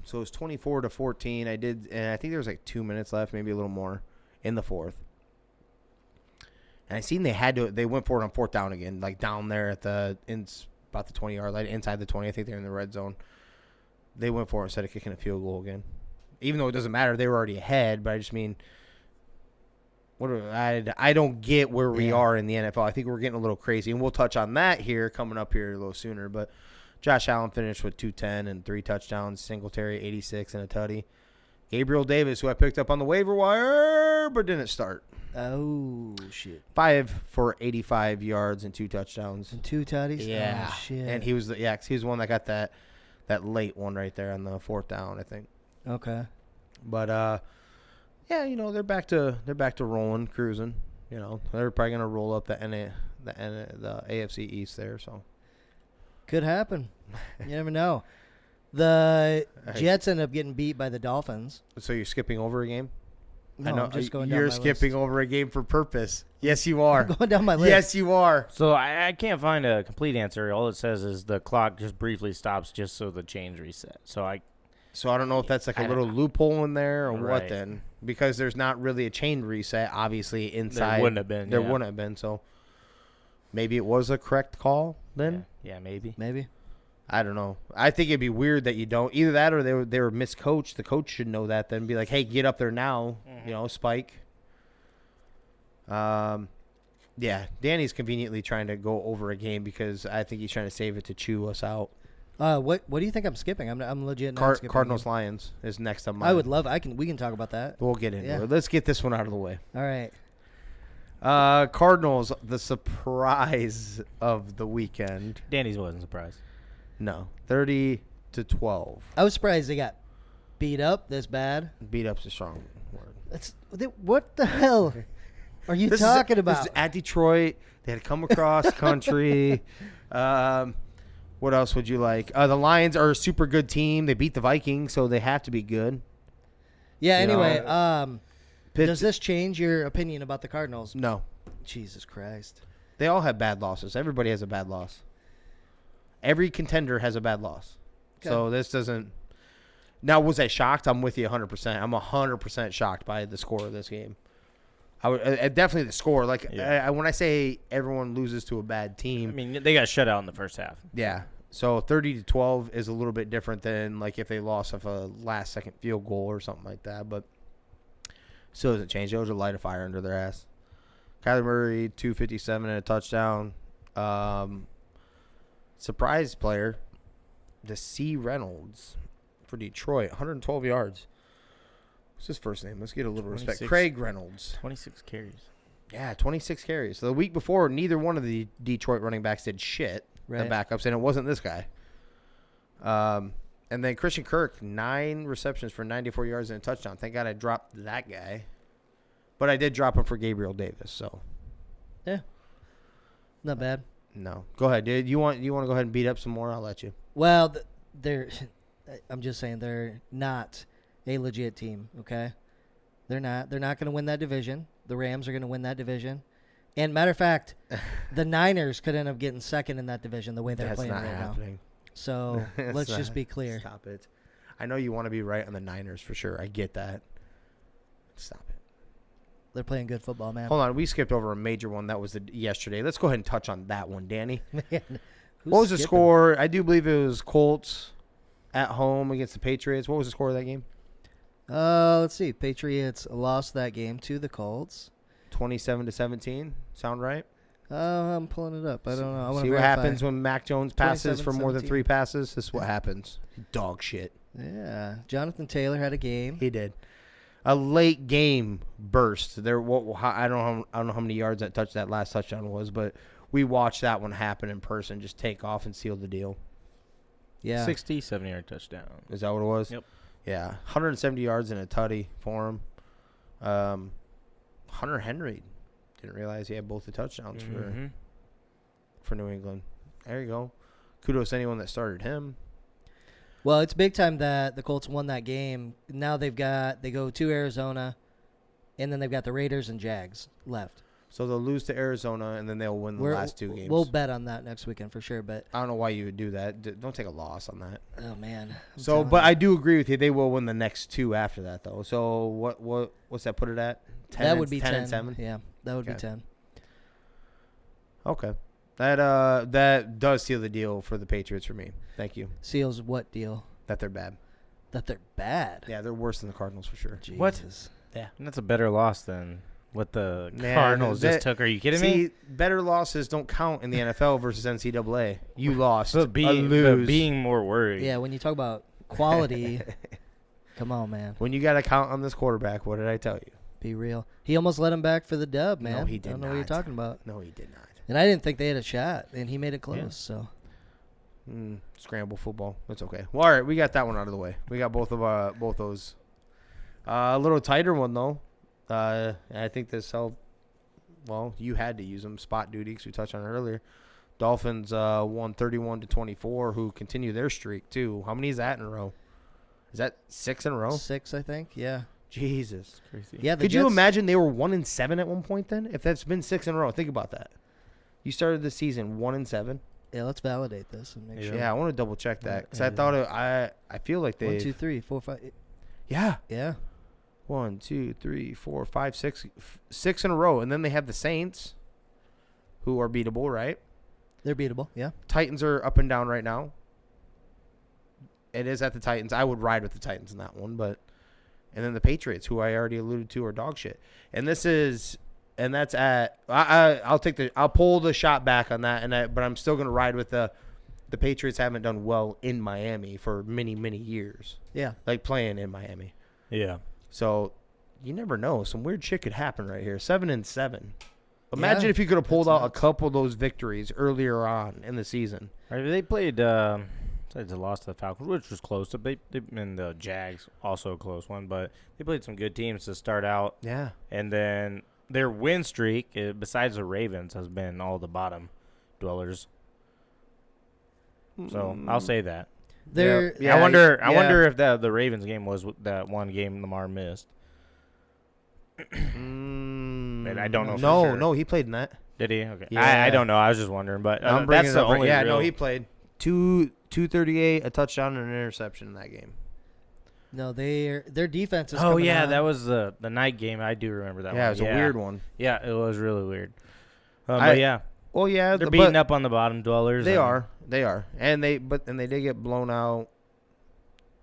so it was 24-14. And I think there was like 2 minutes left, maybe a little more, in the fourth. And I seen they went for it on fourth down again, like down there at about the 20-yard line, inside the 20. I think they're in the red zone. They went for it instead of kicking a field goal again. Even though it doesn't matter, they were already ahead, but I just mean, I don't get where we are in the NFL. I think we're getting a little crazy, and we'll touch on that here coming up here a little sooner. But Josh Allen finished with 210 and 3 touchdowns. Singletary 86 and a tutty. Gabriel Davis, who I picked up on the waiver wire, but didn't start. Oh, shit. 5 for 85 yards and 2 touchdowns. And 2 tutties? Yeah. Oh, shit. And he was the one that got that late one right there on the fourth down, I think. Okay. But yeah, they're back to rolling, cruising. They're probably gonna roll up the AFC East there. So could happen. You never know. The Jets end up getting beat by the Dolphins. So you're skipping over a game? No, I know I'm just going down you're my skipping list. over a game for purpose. Yes, you are. I'm going down my list. Yes, you are. So I can't find a complete answer. All it says is the clock just briefly stops just so the chains reset. So I don't know if that's like a little loophole in there or what Right. then, because there's not really a chain reset, obviously, inside. There wouldn't have been. There yeah. wouldn't have been, so maybe it was a correct call then. Yeah, maybe. Maybe. I don't know. I think it'd be weird that you don't. Either that or they were miscoached. The coach should know that then. Be like, hey, get up there now. Spike. Yeah, Danny's conveniently trying to go over a game because I think he's trying to save it to chew us out. What do you think I'm skipping? I'm legit not skipping. Cardinals Lions is next on mine. I would love. We can talk about that. We'll get into Yeah. it. Let's get this one out of the way. All right. Cardinals, the surprise of the weekend. Danny's wasn't surprised. No, 30-12. I was surprised they got beat up this bad. Beat up's a strong word. What the hell are you This talking is about? at Detroit. They had to come across country. What else would you like? The Lions are a super good team. They beat the Vikings, so they have to be good. Yeah. You know, Anyway, Pitt- does this change your opinion about the Cardinals? No. Jesus Christ. They all have bad losses. Everybody has a bad loss. Every contender has a bad loss. Okay. So this doesn't. Now, was I shocked? I'm with you 100%. I'm 100% shocked by the score of this game. Definitely the score. Like when I say everyone loses to a bad team, I mean, they got shut out in the first half. yeah. So 30-12 is a little bit different than like if they lost off a last-second field goal or something like that. But still doesn't change. Those are light a fire under their ass. Kyler Murray 257 and a touchdown. Surprise player, C. Reynolds for Detroit, 112 yards. What's his first name? Let's get a little respect. 26. Craig Reynolds. 26 carries. Yeah, 26 carries. So the week before, neither one of the Detroit running backs did shit. Right. The backups, and it wasn't this guy. And then Christian Kirk, 9 receptions for 94 yards and a touchdown. Thank God I dropped that guy. But I did drop him for Gabriel Davis, so. Yeah. Not bad. No. Go ahead, dude. You want to go ahead and beat up some more? I'll let you. Well, I'm just saying they're not a legit team, okay? They're not. They're not going to win that division. The Rams are going to win that division. And matter of fact, the Niners could end up getting second in that division the way they're That's playing not right happening. now. So That's let's not- just be clear. Stop it. I know you want to be right on the Niners for sure. I get that. Stop it. They're playing good football, man. Hold on. We skipped over a major one. That was yesterday. Let's go ahead and touch on that one, Danny. Man, who's What was the skipping? score? I do believe it was Colts at home against the Patriots. What was the score of that game? Let's see. Patriots lost that game to the Colts. 27-17. Sound right? I'm pulling it up. I don't know. I wanna See what verify. happens when Mac Jones passes for more than 27-17. 3 passes? This is what happens. Dog shit. Yeah. Jonathan Taylor had a game. He did. A late game burst. I don't know how many yards that last touchdown was, but we watched that one happen in person. Just take off and seal the deal. Yeah. 67-yard touchdown. Is that what it was? Yep. Yeah, 170 yards and a tutty for him. Hunter Henry, didn't realize he had both the touchdowns for New England. There you go. Kudos to anyone that started him. Well, it's big time that the Colts won that game. Now they go to Arizona, and then they've got the Raiders and Jags left. So they'll lose to Arizona, and then they'll win the last 2 games. We'll bet on that next weekend for sure. But I don't know why you would do that. Don't take a loss on that. oh man. So, but I do agree with you. They will win the next 2 after that, though. So what's that put it at? 10 that and, would be 10 and 7. Yeah, that would be Okay. 10. Okay, that does seal the deal for the Patriots for me. Thank you. Seals what deal? That they're bad. That they're bad. Yeah, they're worse than the Cardinals for sure. Jesus. What? Yeah. And that's a better loss than what the Man, Cardinals that- just took. Are you kidding See, me? better losses don't count in the NFL versus NCAA. You lost. But a being lose. more worried. Yeah, when you talk about quality, come on, man. When you got to count on this quarterback, what did I tell you? Be real. He almost let him back for the dub, No, man. he did I don't know what you're not. talking about. No, he did not. And I didn't think they had a shot, and he made it close. Yeah. So Scramble football. That's okay. Well, all right, we got that one out of the way. We got both those. A little tighter one though. I think this helped. Well, you had to use them spot duty because we touched on it earlier. Dolphins won 31-24, who continue their streak too. How many is that in a row? Is that 6 in a row? 6, I think. Yeah. Jesus. Crazy. Yeah. The Could you Jets- imagine they were 1-7 at one point? Then, if that's been 6 in a row, think about that. You started the season 1-7. Yeah. Let's validate this and make Yeah. sure. Yeah, I want to double check that because I Yeah. thought I feel like they 1, 2, 3, 4, 5. yeah. Yeah. 1, 2, 3, 4, 5, 6, 6 in a row, and then they have the Saints, who are beatable, right? They're beatable. Yeah. Titans are up and down right now. It is at the Titans. I would ride with the Titans in that one, but and then the Patriots, who I already alluded to, are dog shit. And that's at I'll pull the shot back on that, but I'm still gonna ride with the Patriots. Haven't done well in Miami for many years, Yeah. like playing in Miami. Yeah. So you never know. Some weird shit could happen right here. 7-7. Imagine Yeah, if you could have pulled that's out a nuts. couple of those victories earlier on in the season. Right, they played. Besides the loss to the Falcons, which was close. They and the Jags also a close one, but they played some good teams to start out, Yeah. and then their win streak, besides the Ravens, has been all the bottom dwellers. So I'll say that. They're I wonder if the Ravens game was that one game Lamar missed. And I don't know for No, sure. no, he played in that. Did he? Okay. Yeah. I don't know. I was just wondering, but I'm bringing that's it the up right- only Yeah, real. no, he played 238, a touchdown, and an interception in that game. No, their defense is. Oh coming yeah, on. that was the night game. I do remember that. Yeah, one. it was a weird one. Yeah, it was really weird. I- But yeah, Well, yeah, they're but beating up on the bottom dwellers. They and- are, and they did get blown out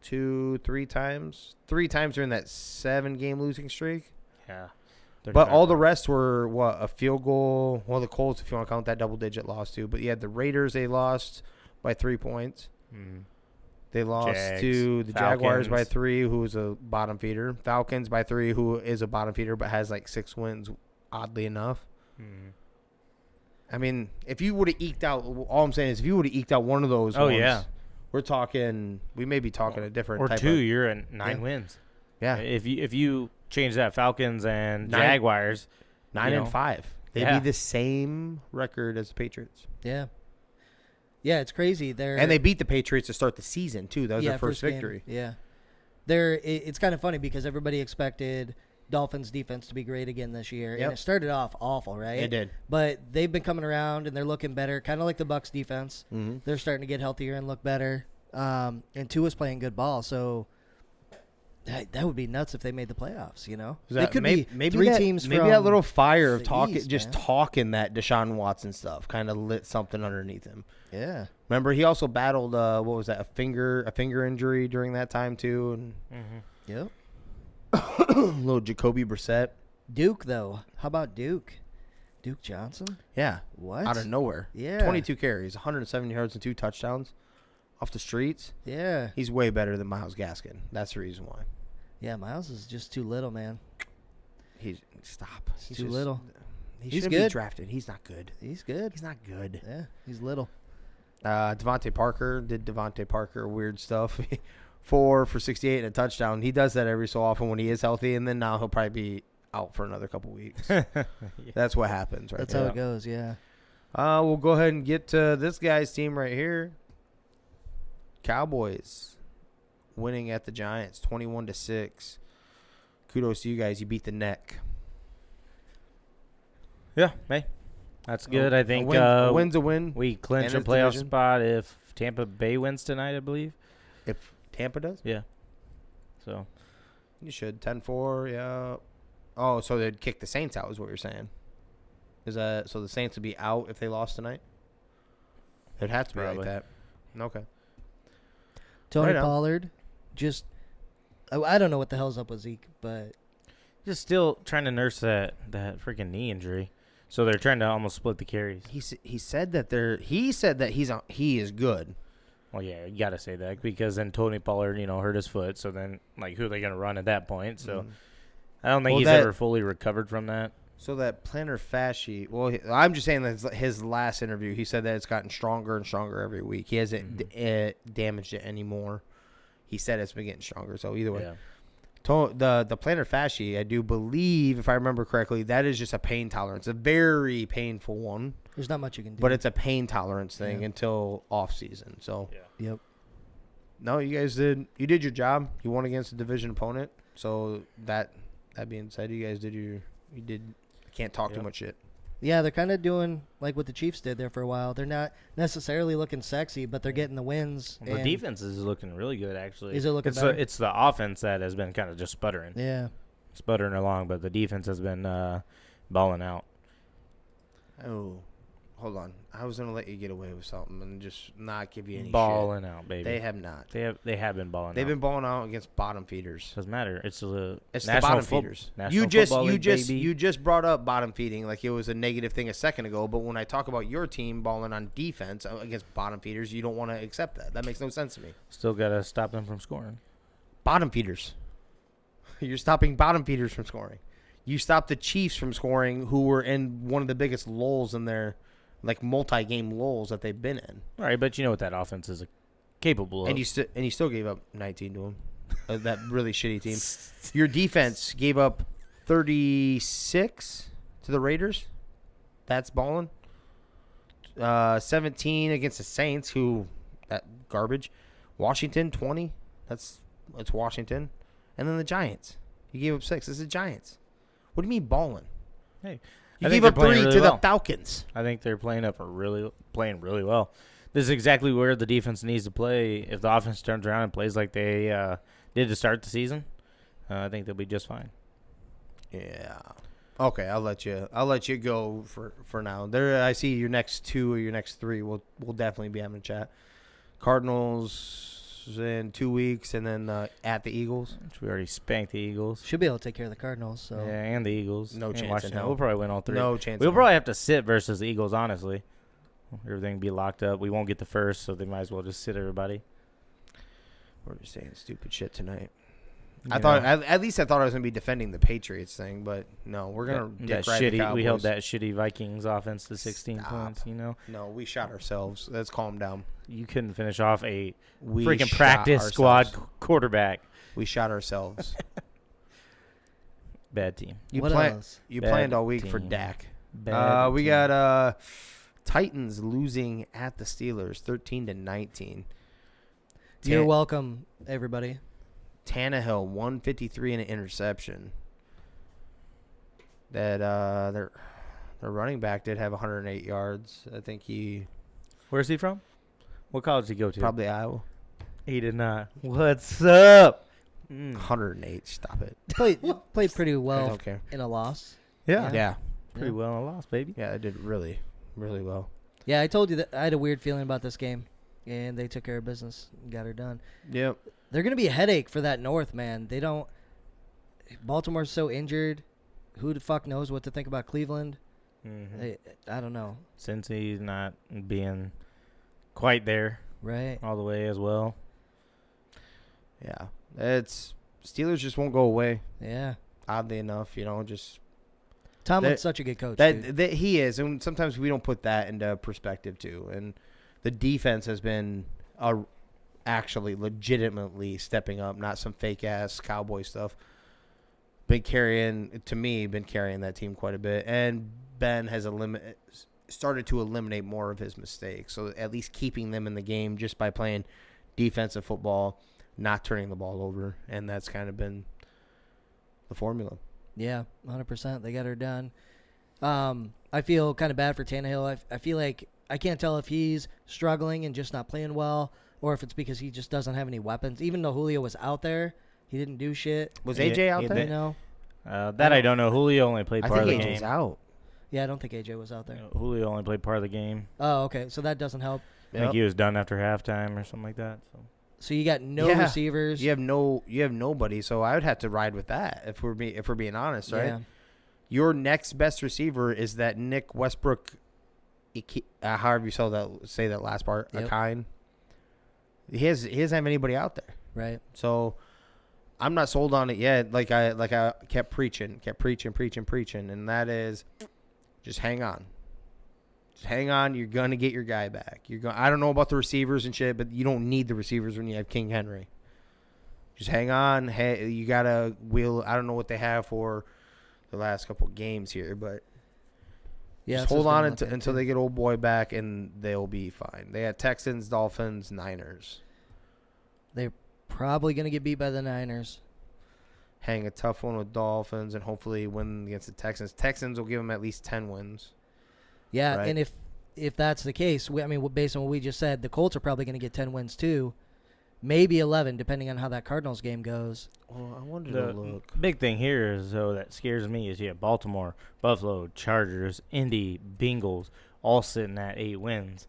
3 times during that 7-game losing streak. Yeah, But all the rest were a field goal. Well, the Colts, if you want to count that double-digit loss too. But yeah, the Raiders, they lost by 3 points. They lost Jags, to the Jaguars by Falcons. 3, who was a bottom feeder. Falcons by 3, who is a bottom feeder but has like 6 wins, oddly enough. I mean, if you would have eked out, all I'm saying is if you would have eked out one of those Oh, ones, yeah. we may be talking a different or type 2, of. you're at 9 wins. Yeah, If you change that Falcons and 9 Jaguars, 9 you and know. 5. They'd Yeah. be the same record as the Patriots. Yeah. Yeah, it's crazy. And they beat the Patriots to start the season, too. That was their first game. victory. Yeah. It's kind of funny because everybody expected Dolphins defense to be great again this year. Yep. And it started off awful, right? It did. But they've been coming around and they're looking better, kind of like the Bucs defense. Mm-hmm. They're starting to get healthier and look better. And Tua's playing good ball, so that would be nuts if they made the playoffs, you know? They could be three teams Maybe from that little fire of the talking, East, just man. talking that Deshaun Watson stuff kind of lit something underneath him. Yeah. Remember, he also battled, what was that, a finger injury during that time, too. And Yep. little Jacoby Brissett. Duke, though. How about Duke? Duke Johnson? Yeah. What? Out of nowhere. Yeah. 22 carries, 170 yards, and 2 touchdowns off the streets. Yeah. He's way better than Myles Gaskin. That's the reason why. Yeah, Miles is just too little, man. Stop. He's too little. He He's should good. be drafted. He's not good. He's good. He's not good. Yeah, he's little. Devontae Parker did Devontae Parker weird stuff. 4 for 68 and a touchdown. He does that every so often when he is healthy, and then now he'll probably be out for another couple weeks. That's what happens right That's there. how it goes, yeah. We'll go ahead and get to this guy's team right here. Cowboys winning at the Giants 21-6. Kudos to you guys. You beat the neck. Yeah, hey, that's good. I think a win's a win. we clinch a and playoff it's division. spot if Tampa Bay wins tonight, I believe. If Tampa does, Yeah. So you should 10-4. Yeah. Oh, so they'd kick the Saints out, is what you're saying? Is that so? The Saints would be out if they lost tonight. It'd have to be Probably. like that. Okay. Tony Right on. Pollard, just I don't know what the hell's up with Zeke, but just still trying to nurse that freaking knee injury. So they're trying to almost split the carries. He said that he is good. Well, yeah, you got to say that because then Tony Pollard, hurt his foot. So then, who are they going to run at that point? So I don't think Well, he's that- ever fully recovered from that. So that plantar fascia. Well, I'm just saying that his last interview, he said that it's gotten stronger and stronger every week. He hasn't damaged it anymore. He said it's been getting stronger. So either way, Yeah. the plantar fascia, I do believe, if I remember correctly, that is just a pain tolerance, a very painful one, there's not much you can do. but it's a pain tolerance thing Yeah. until off season. So Yep. no, you guys did your job. You won against a division opponent. So that being said, you guys did. I can't talk too Yep. much shit. Yeah, they're kind of doing like what the Chiefs did there for a while. They're not necessarily looking sexy, but they're getting the wins. Well, the and- defense is looking really good, actually. Is it looking it's better? it's the offense that has been kind of just sputtering. Yeah. Sputtering along, but the defense has been balling out. Oh, hold on. I was gonna let you get away with something and just not give you any shit. Balling out, baby. They have not. They have been balling They've out. been balling out against bottom feeders. Doesn't matter. It's the It's national the bottom fo- feeders. National You just Football you League, just baby. you just brought up bottom feeding like it was a negative thing a second ago. But when I talk about your team balling on defense against bottom feeders, you don't want to accept that. That makes no sense to me. Still got to stop them from scoring. Bottom feeders. You're stopping bottom feeders from scoring. You stopped the Chiefs from scoring, who were in one of the biggest lulls in their multi-game lulls that they've been in. All right, but you know what that offense is capable of. And you still gave up 19 to them. That really shitty team. Your defense gave up 36 to the Raiders. That's balling. 17 against the Saints, who that garbage. Washington 20. That's Washington. And then the Giants. You gave up 6. This is the Giants. What do you mean balling? Hey, You I gave think up they're 3 playing to really the well. Falcons. I think they're playing really well. This is exactly where the defense needs to play. If the offense turns around and plays like they did to start the season, I think they'll be just fine. Yeah. Okay, I'll let you go for now. There, I see your next 2 or your next 3. We'll definitely be having a chat. Cardinals in 2 weeks, and then at the Eagles. Which we already spanked the Eagles. Should be able to take care of the Cardinals. So Yeah, and the Eagles. No and chance in Washington. hell. We'll probably win all 3. No chance. We'll in probably have to sit versus the Eagles, honestly. Everything be locked up. We won't get the first, so they might as well just sit everybody. We're just saying stupid shit tonight. You I thought know, at least I thought I was gonna be defending the Patriots thing, but no, we're gonna that dick ride the shitty. We held Cowboys. that shitty Vikings offense to 16 Stop. points. No, we shot ourselves. Let's calm down. You couldn't finish off a We freaking shot practice squad ourselves. quarterback. We shot ourselves. Bad team. You what plan- else? You Bad planned all week for team. Dak. Bad We team. got Titans losing at the Steelers 13-19. You're welcome, everybody. Tannehill 153 and an interception. That their running back did have 108 yards. I think he Where's he from? What college did he go to? probably Iowa. He did not. What's up? 108. Stop it. Played pretty I well don't care. in a loss. Yeah. Yeah. Pretty well in a loss, baby. Yeah, I did really, really well. Yeah, I told you that I had a weird feeling about this game, and they took care of business and got her done. Yep. They're going to be a headache for that North, man. They don't – Baltimore's so injured. Who the fuck knows what to think about Cleveland? Mm-hmm. I don't know, Since he's not being quite there right? all the way as well. Yeah. It's Steelers just won't go away. Yeah. Oddly enough, just Tomlin's That- such a good coach, dude. that he is, and sometimes we don't put that into perspective too. And the defense has been actually legitimately stepping up, not some fake ass Cowboy stuff. Been carrying that team quite a bit, and Ben has started to eliminate more of his mistakes. So at least keeping them in the game just by playing defensive football, not turning the ball over, and that's kind of been the formula. Yeah, 100%. They got her done. I feel kind of bad for Tannehill. I feel like I can't tell if he's struggling and just not playing well, or if it's because he just doesn't have any weapons. Even though Julio was out there, he didn't do shit. Was Yeah, AJ out yeah, there? You know? That I don't know. Julio only played I part of think the AJ's game. out. Yeah, I don't think AJ was out there. Julio only played part of the game. Oh, okay. So that doesn't help. I think he was done after halftime or something like that. So. So you got no Yeah. receivers. You have nobody, so I would have to ride with that if we're being honest, right? Yeah. Your next best receiver is that Nick Westbrook, however you say that last part, Yep. Akine. He doesn't have anybody out there, Right. so I'm not sold on it yet. Like I kept preaching, and that is just hang on. Just hang on. You're gonna get your guy back. I don't know about the receivers and shit, but you don't need the receivers when you have King Henry. Just hang on. Hey, you gotta wheel. I don't know what they have for the last couple games here, but Yeah. just that's hold what's on gonna look at, until too. they get old boy back, and they'll be fine. They had Texans, Dolphins, Niners. They're probably going to get beat by the Niners. Hang a tough one with Dolphins, and hopefully win against the Texans. Texans will give them at least 10 wins. Yeah, Right. and if that's the case, based on what we just said, the Colts are probably going to get 10 wins too. Maybe 11, depending on how that Cardinals game goes. Well, I wanted The to look. big thing here is, though, that scares me is Baltimore, Buffalo, Chargers, Indy, Bengals, all sitting at 8 wins.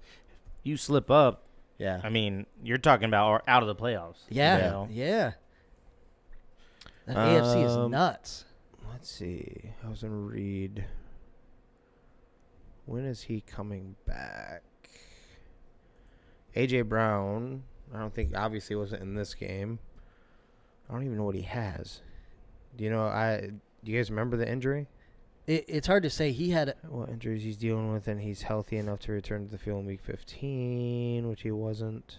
You slip up, Yeah. I mean, you're talking about out of the playoffs. Yeah, you know? yeah. That AFC is nuts. Let's see. I was going to read. When is he coming back? A.J. Brown, I don't think, obviously wasn't in this game. I don't even know what he has. Do you guys remember the injury? It's hard to say. He had What injuries he's dealing with, and he's healthy enough to return to the field in week 15, which he wasn't.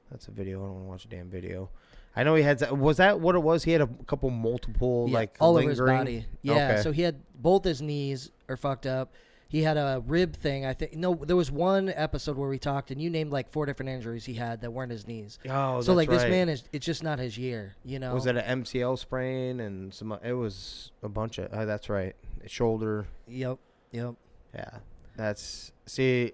That's a video. I don't want to watch a damn video. I know he had. Was that what it was? He had a couple multiple all lingering. over his body. Yeah, Okay. so he had both his knees are fucked up. He had a rib thing. I think there was one episode where we talked, and you named like 4 different injuries he had that weren't his knees. Oh, So like that's this right. man it's just not his year, you know. Was it an MCL sprain and some? It was a bunch of. That's right. Shoulder. Yep. Yeah. See,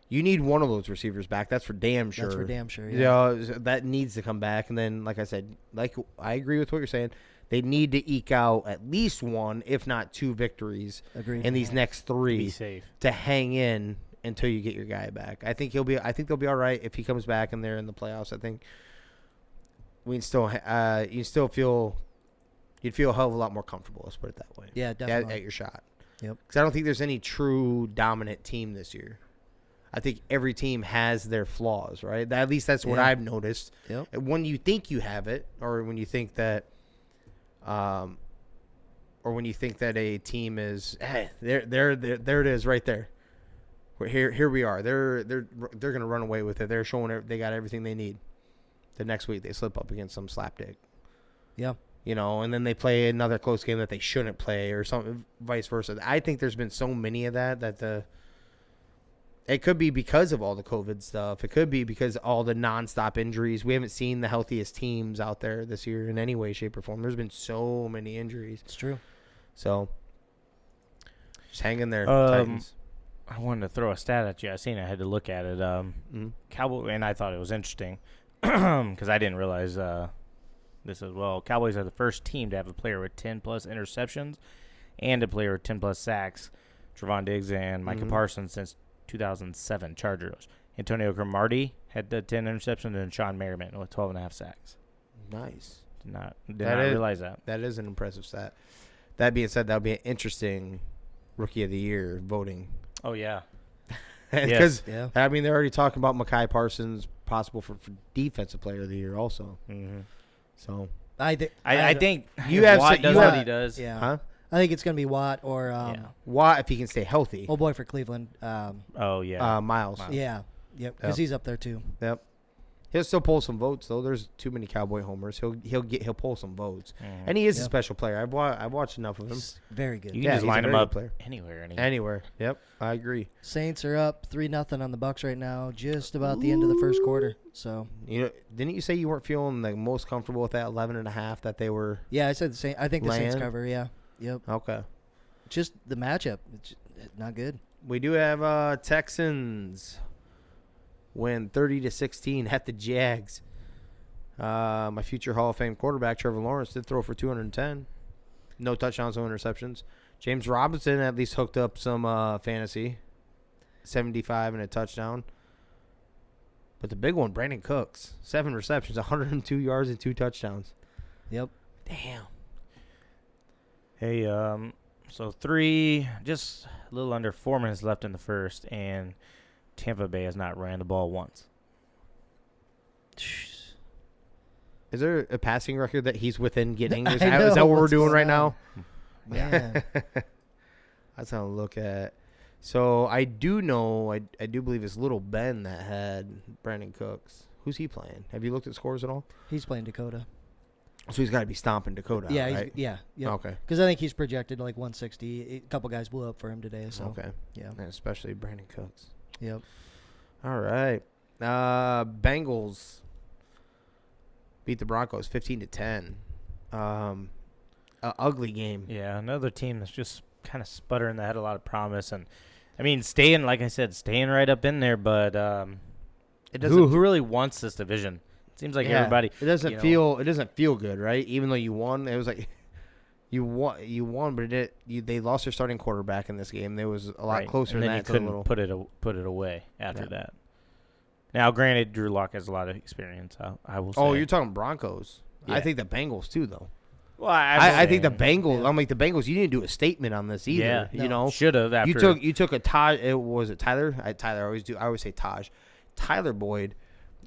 you need one of those receivers back. That's for damn sure. That's for damn sure. Yeah. Yeah, that needs to come back. And then, like I said, I agree with what you're saying. They need to eke out at least 1, if not 2 victories Agreed. in these next Be 3 safe. to hang in until you get your guy back. I think they'll be all right if he comes back and they're in the playoffs. I think we can still you'd feel a hell of a lot more comfortable. Let's put it that way. Yeah, definitely. At your shot. Yep. Because I don't think there's any true dominant team this year. I think every team has their flaws, right? At least that's what Yeah. I've noticed. Yep. And when you think you have it, or when you think that, or when you think that a team is, there it is, right there. Here we are. They're gonna run away with it. They're showing they got everything they need. The next week they slip up against some slapdick. Yeah. And then they play another close game that they shouldn't play, or something, vice versa. I think there's been so many of that it could be because of all the COVID stuff. It could be because of all the nonstop injuries. We haven't seen the healthiest teams out there this year in any way, shape, or form. There's been so many injuries. It's true. So just hang in there, Um, Titans. I wanted to throw a stat at you. I seen it. I had to look at it. Mhm. Cowboy, and I thought it was interesting because I didn't realize this as well. Cowboys are the first team to have a player with 10-plus interceptions and a player with 10-plus sacks. Trevon Diggs and Micah Mhm. Parsons since 2007 Chargers. Antonio Cromartie had the 10 interceptions, and Sean Merriman with 12.5 sacks. Nice. Did not That is- realize that. That is an impressive stat. That being said, that would be an interesting Rookie of the Year voting. Oh, yeah. Because, Yeah. I mean, they're already talking about Micah Parsons possible for Defensive Player of the Year also. Mm-hmm. So, I think I think You if have Watt some- does you what have- he does. Yeah. huh? I think it's gonna be Watt or Yeah. Watt, if he can stay healthy. old boy for Cleveland. Oh, yeah. Miles. Miles. Yeah. Yep. Because he's up there too. Yep. He'll still pull some votes though. There's too many Cowboy homers. He'll pull some votes, Mhm. and he is a Yep. special player. I've watched enough of him. He's very good. You Yeah, can just he's a line him very up good player. anywhere. Anywhere. Yep, I agree. Saints are up 3-0 on the Bucks right now, just about the end of the first quarter. So Didn't you say you weren't feeling the most comfortable with that 11.5 that they were? yeah, I said the same. I think the Saints Land? cover. Yeah. Yep. Okay. just the matchup. It's not good. We do have Texans win 30-16 at the Jags. My future Hall of Fame quarterback, Trevor Lawrence, did throw for 210. No touchdowns, no interceptions. James Robinson at least hooked up some fantasy. 75 and a touchdown. But the big one, Brandon Cooks, 7 receptions, 102 yards and 2 touchdowns. Yep. Damn. Hey, so just a little under 4 minutes left in the first, and Tampa Bay has not ran the ball once. Is there a passing record that he's within getting? I Is that know, what we're what's doing going right on? now? Man. That's how I look at. So I do know, I do believe it's Little Ben that had Brandon Cooks. Who's he playing? Have you looked at scores at all? He's playing Dakota. So he's got to be stomping Dakota. Yeah, out, right? yeah. Okay. Because I think he's projected to like 160. A couple guys blew up for him today. So Okay. yeah. And especially Brandon Cooks. Yep. All right. Bengals beat the Broncos 15-10. Ugly game. Yeah, another team that's just kind of sputtering. That had a lot of promise, and I mean, staying right up in there. But It doesn't. who really wants this division? It seems like Yeah. everybody. It doesn't you know- feel. It doesn't feel good, right? Even though you won, it was like you won, but they lost their starting quarterback in this game. There was a lot right, closer and than then that. you couldn't put it away after Yeah. that. Now, granted, Drew Lock has a lot of experience. I will say. Oh, you're talking Broncos. I Yeah. think the Bengals too, though. Well, I think the Bengals. Yeah. I'm like the Bengals. You didn't do a statement on this either. Yeah, you know, should have. you took a Taj. Was it Tyler? Tyler. I always say Taj. Tyler Boyd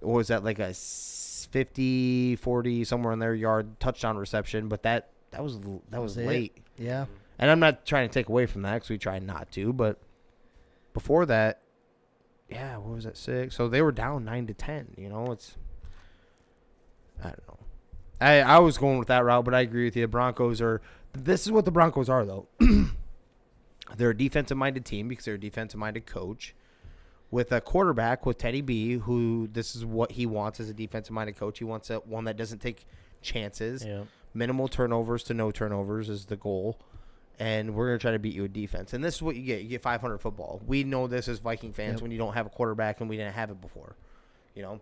was at like a 50, 40 somewhere in their yard touchdown reception, but that was it. late. Yeah. And I'm not trying to take away from that because we try not to, but before that, yeah, what was that, 6? So they were down 9-10. You know, I don't know. I was going with that route, but I agree with you. This is what the Broncos are, though. They're a defensive-minded team because they're a defensive-minded coach with a quarterback with Teddy B, who this is what he wants as a defensive-minded coach. He wants one that doesn't take chances. Yeah. Minimal turnovers to no turnovers is the goal. And we're going to try to beat you with defense. And this is what you get. You get 500 football. We know this as Viking fans when you don't have a quarterback, and we didn't have it before. You know?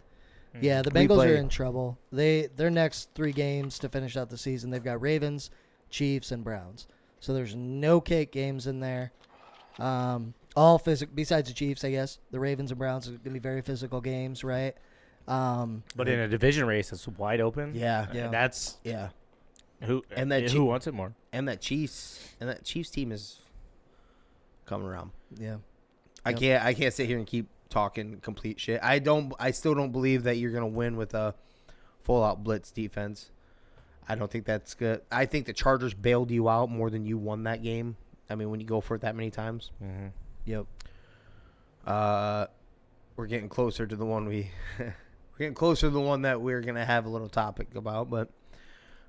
Yeah, the We Bengals are play- in trouble. Their next 3 games to finish out the season, they've got Ravens, Chiefs, and Browns. So there's no cake games in there. All physical, besides the Chiefs, I guess. The Ravens and Browns are going to be very physical games, right? But in a division race, it's wide open. Yeah. Yeah. That's Yeah. who And that who wants it more. And that Chiefs team is coming around. Yeah. I can't sit here and keep talking complete shit. I still don't believe that you're gonna win with a full out blitz defense. I don't think that's good. I think the Chargers bailed you out more than you won that game. I mean, when you go for it that many times. Mm-hmm. Yep. We're getting closer to the one that we're gonna have a little topic about, but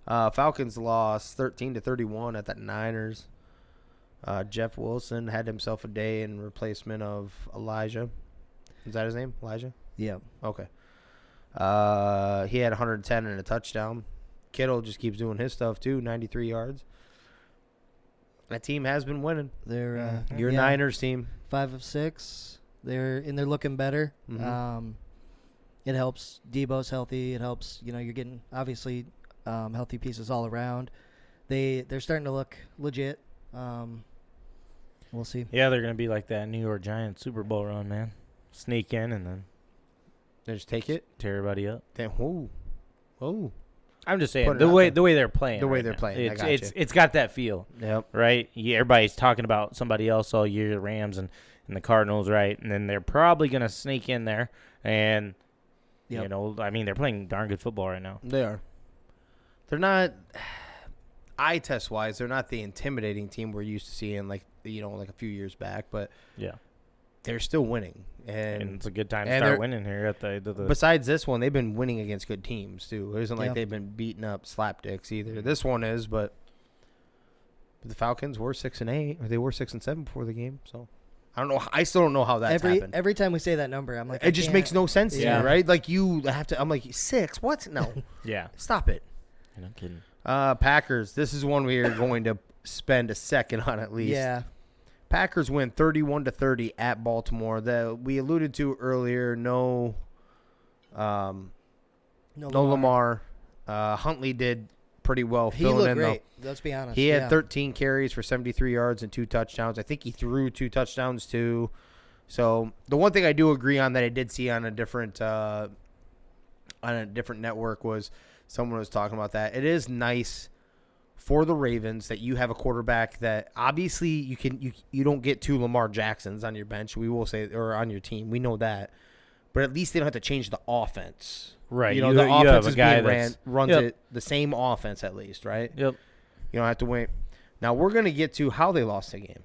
Falcons lost 13-31 at the Niners. Jeff Wilson had himself a day in replacement of Elijah. Is that his name? Elijah? Yep. Okay. He had 110 and a touchdown. Kittle just keeps doing his stuff too, 93 yards. That team has been winning. They're Your Niners team. 5 of 6. They're looking better. Mhm. It helps. Debo's healthy. It helps. You're getting obviously healthy pieces all around. They're starting to look legit. We'll see. Yeah, they're gonna be like that New York Giants Super Bowl run, man. Sneak in and then They just take it. tear everybody up. Then whoa. I'm just saying Put it the out way there. the way they're playing. The way right they're now. playing, I It's got that feel, Yep. right? Yeah, everybody's talking about somebody else all year, the Rams and the Cardinals, right? And then they're probably gonna sneak in there, and Yep. I mean, they're playing darn good football right now. They are. They're not eye test wise, they're not the intimidating team we're used to seeing like a few years back, but Yeah, they're still winning. and And it's a good time to and start they're- winning here at the besides this one, they've been winning against good teams too. It isn't like Yeah. they've been beating up slapdicks either. This one is, but the Falcons were 6-8, or they were 6-7 before the game. So I don't know. I still don't know how that's happened. Every time we say that number, I'm like, It just makes no sense to Yeah. me, right? Like you have to. I'm like 6. What? No, yeah. stop it. You're not kidding. Packers. This is one we are going to spend a second on at least. Yeah. Packers win 31-30 at Baltimore. That we alluded to earlier. No Lamar. Huntley did pretty well He filling looked in great. Let's be honest. He had yeah. 13 carries for 73 yards and 2 touchdowns. I think he threw 2 touchdowns too. So the one thing I do agree on that I did see on a different network was someone was talking about that. It is nice for the Ravens that you have a quarterback that obviously you don't get 2 Lamar Jacksons on your bench. We will say, or on your team. We know that. But at least they don't have to change the offense. Right. You know, You the have offense a is guy being runs Yep. it the same offense at least, right? Yep. You don't have to wait. Now we're going to get to how they lost the game.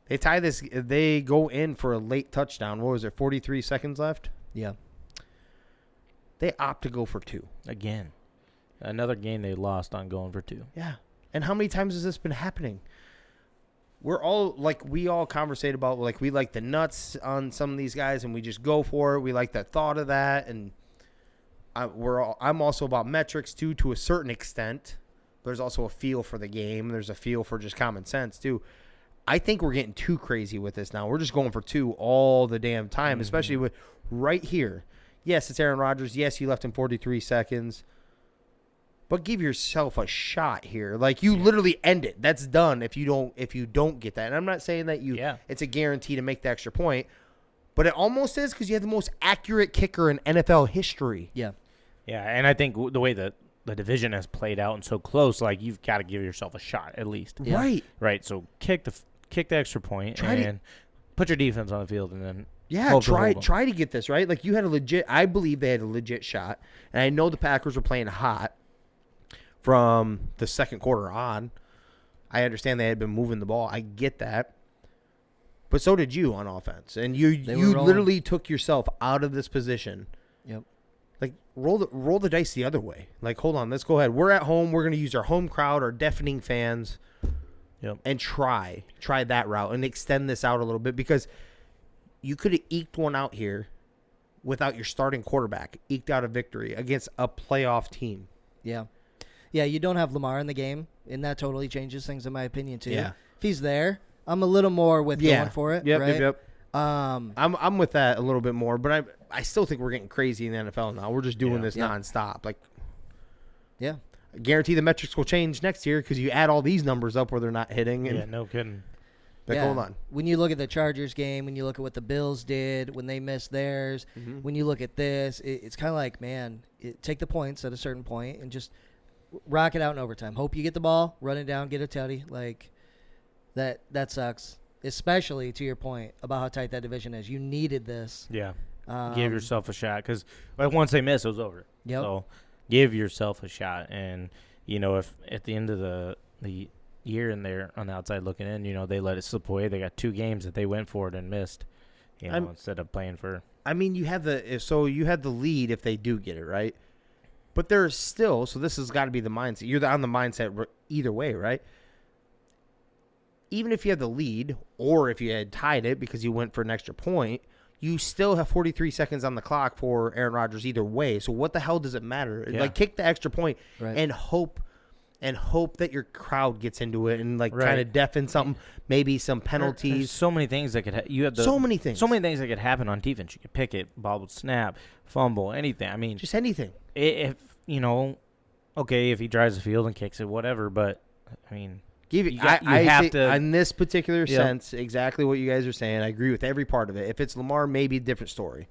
They tie this. They go in for a late touchdown. What was it? 43 seconds left. Yeah. They opt to go for 2. Again. Another game they lost on going for 2. Yeah. And how many times has this been happening? We all conversate about, like, we like the nuts on some of these guys and we just go for it. We like the thought of that. And I'm also about metrics too, to a certain extent. There's also a feel for the game. There's a feel for just common sense too. I think we're getting too crazy with this now. We're just going for 2 all the damn time, especially with right here. Yes, it's Aaron Rodgers. Yes, you left him 43 seconds. But give yourself a shot here. Like, you literally end it. That's done if you don't get that. And I'm not saying that it's a guarantee to make the extra point, but it almost is, because you have the most accurate kicker in NFL history. Yeah. Yeah, and I think the way that the division has played out and so close, like, you've got to give yourself a shot at least. Yeah. Right. Right. So kick the extra point and put your defense on the field, and then try to get this right. Like, you had I believe they had a legit shot, and I know the Packers were playing hot from the second quarter on. I understand they had been moving the ball. I get that. But so did you on offense. And you literally took yourself out of this position. Yep. Like, roll the dice the other way. Like, hold on, let's go ahead. We're at home. We're going to use our home crowd, our deafening fans, and try that route and extend this out a little bit, because you could have eked one out here without your starting quarterback, eked out a victory against a playoff team. Yeah. Yeah, you don't have Lamar in the game, and that totally changes things, in my opinion, too. Yeah. If he's there, I'm a little more with going for it. Yep. I'm with that a little bit more, but I still think we're getting crazy in the NFL now. We're just doing this nonstop. Like, yeah. I guarantee the metrics will change next year, because you add all these numbers up where they're not hitting. And, yeah, no kidding. Like, hold on. When you look at the Chargers game, when you look at what the Bills did when they missed theirs, when you look at this, it's kind of like, man, take the points at a certain point and just rock it out in overtime. Hope you get the ball, run it down, get a tutty. Like, that sucks. Especially to your point about how tight that division is. You needed this. Yeah. Give yourself a shot, because once they miss, it was over. Yep. So give yourself a shot. And, if at the end of the year and they're on the outside looking in, they let it slip away. They got 2 games that they went for it and missed, instead of playing for. I mean, you had the lead if they do get it, right? But there's still, so this has got to be the mindset. You're on the mindset either way, right? Even if you had the lead, or if you had tied it because you went for an extra point, you still have 43 seconds on the clock for Aaron Rodgers either way. So what the hell does it matter? Yeah. Like, kick the extra point and hope that your crowd gets into it and kind of deafen something, maybe some penalties. There's so many things that could so many things that could happen on defense. You could pick it, ball would snap, fumble, anything. I mean, just anything. If if he drives the field and kicks it, whatever. But I mean, I have to, in this particular sense, exactly what you guys are saying. I agree with every part of it. If it's Lamar, maybe a different story.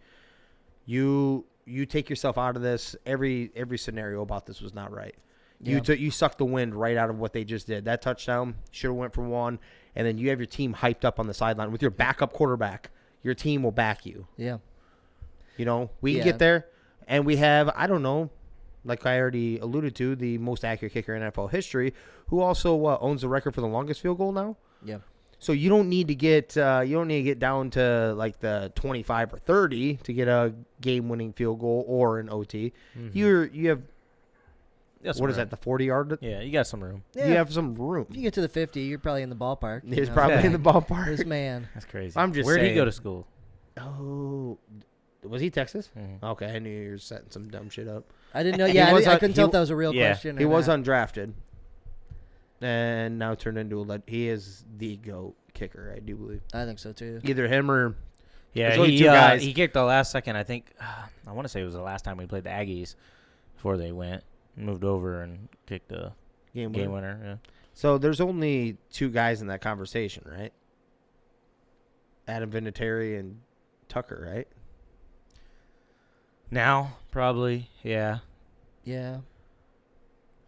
You take yourself out of this. Every scenario about this was not right. You sucked the wind right out of what they just did. That touchdown should have went for 1, and then you have your team hyped up on the sideline with your backup quarterback. Your team will back you. Yeah. We can get there, and we have, I don't know, like I already alluded to, the most accurate kicker in NFL history, who also owns the record for the longest field goal now. Yeah. So you don't need to get down to like the 25 or 30 to get a game-winning field goal or an OT. Mm-hmm. You have. What is that, the 40-yard? Yeah, you got some room. Yeah. You have some room. If you get to the 50, you're probably in the ballpark. He's probably in the ballpark. This man. That's crazy. I'm just Where saying. did he go to school? Oh, was he Texas? Mm-hmm. Okay, I knew you were setting some dumb shit up. I didn't know. Yeah, I couldn't tell if that was a real question. He was undrafted. and now turned into he is the GOAT kicker, I do believe. I think so too. Either him or Yeah, There's only two guys. he kicked the last second. I think I want to say it was the last time we played the Aggies before they moved over and kicked the game game winner. winner. Yeah. So there's only two guys in that conversation, right? Adam Vinatieri and Tucker, right? Now, probably, yeah. Yeah.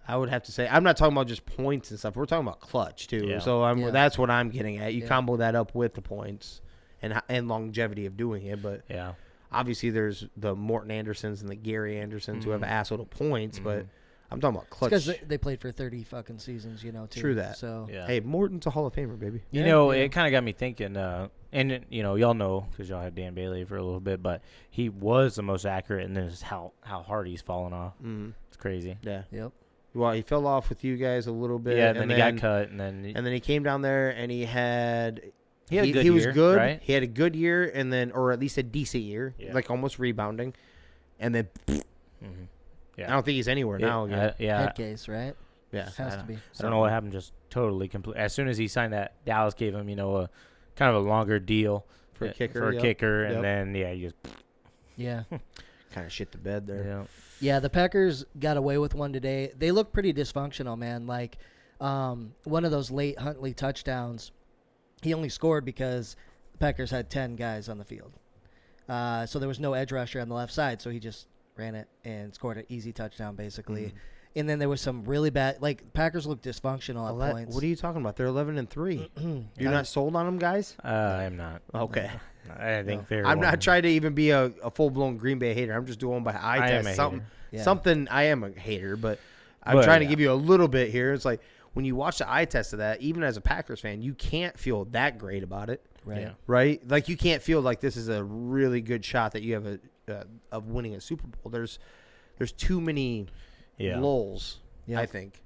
I would have to say I'm not talking about just points and stuff. We're talking about clutch too. Yeah. So Yeah. that's what I'm getting at. You Yeah. combo that up with the points and longevity of doing it, but Yeah. obviously there's the Morton Andersons and the Gary Andersons who have Mhm. assload of points, but Mhm. I'm talking about clutch. Because they played for 30 fucking seasons, too. True that. So Yeah. Hey, Morton's a Hall of Famer, baby. You Yeah, know, yeah. it kind of got me thinking, and, y'all know because y'all had Dan Bailey for a little bit, but he was the most accurate, and then just how hard he's fallen off. Mm-hmm. It's crazy. Yeah. Yep. Well, he fell off with you guys a little bit. Yeah, and then he got cut, and then And then he came down there and he had he had a good he was year, good. right? He had a good year and then or at least a decent year, Yeah. like almost rebounding. And then Mhm. I don't think he's anywhere now again. Yeah. Head case, right? Yeah. Has to be. I don't know what happened. Just totally complete. As soon as he signed that, Dallas gave him, a kind of a longer deal For a uh, kicker, For a yep. kicker, Yep. and then he just Yeah. Kind of shit the bed there. yeah. Yeah, the Packers got away with one today. They look pretty dysfunctional, man. Like one of those late Huntley touchdowns, he only scored because the Packers had 10 guys on the field. So there was no edge rusher on the left side, so he just ran it and scored an easy touchdown, basically. Mhm. And then there was some really bad, like Packers looked dysfunctional at points. What are you talking about? They're 11-3. You're not sold on them, guys? I am not. Okay. I think they're. I'm one- not trying to even be a full blown Green Bay hater. I'm just doing by eye I am test. a Something, hater. Yeah. something. I am a hater, but I'm But, trying to yeah. give you a little bit here. It's like when you watch the eye test of that, even as a Packers fan, you can't feel that great about it, Right. Yeah. right? Like you can't feel like this is a really good shot that you have of winning a Super Bowl. There's too many Yeah. lulls. Yeah. I think.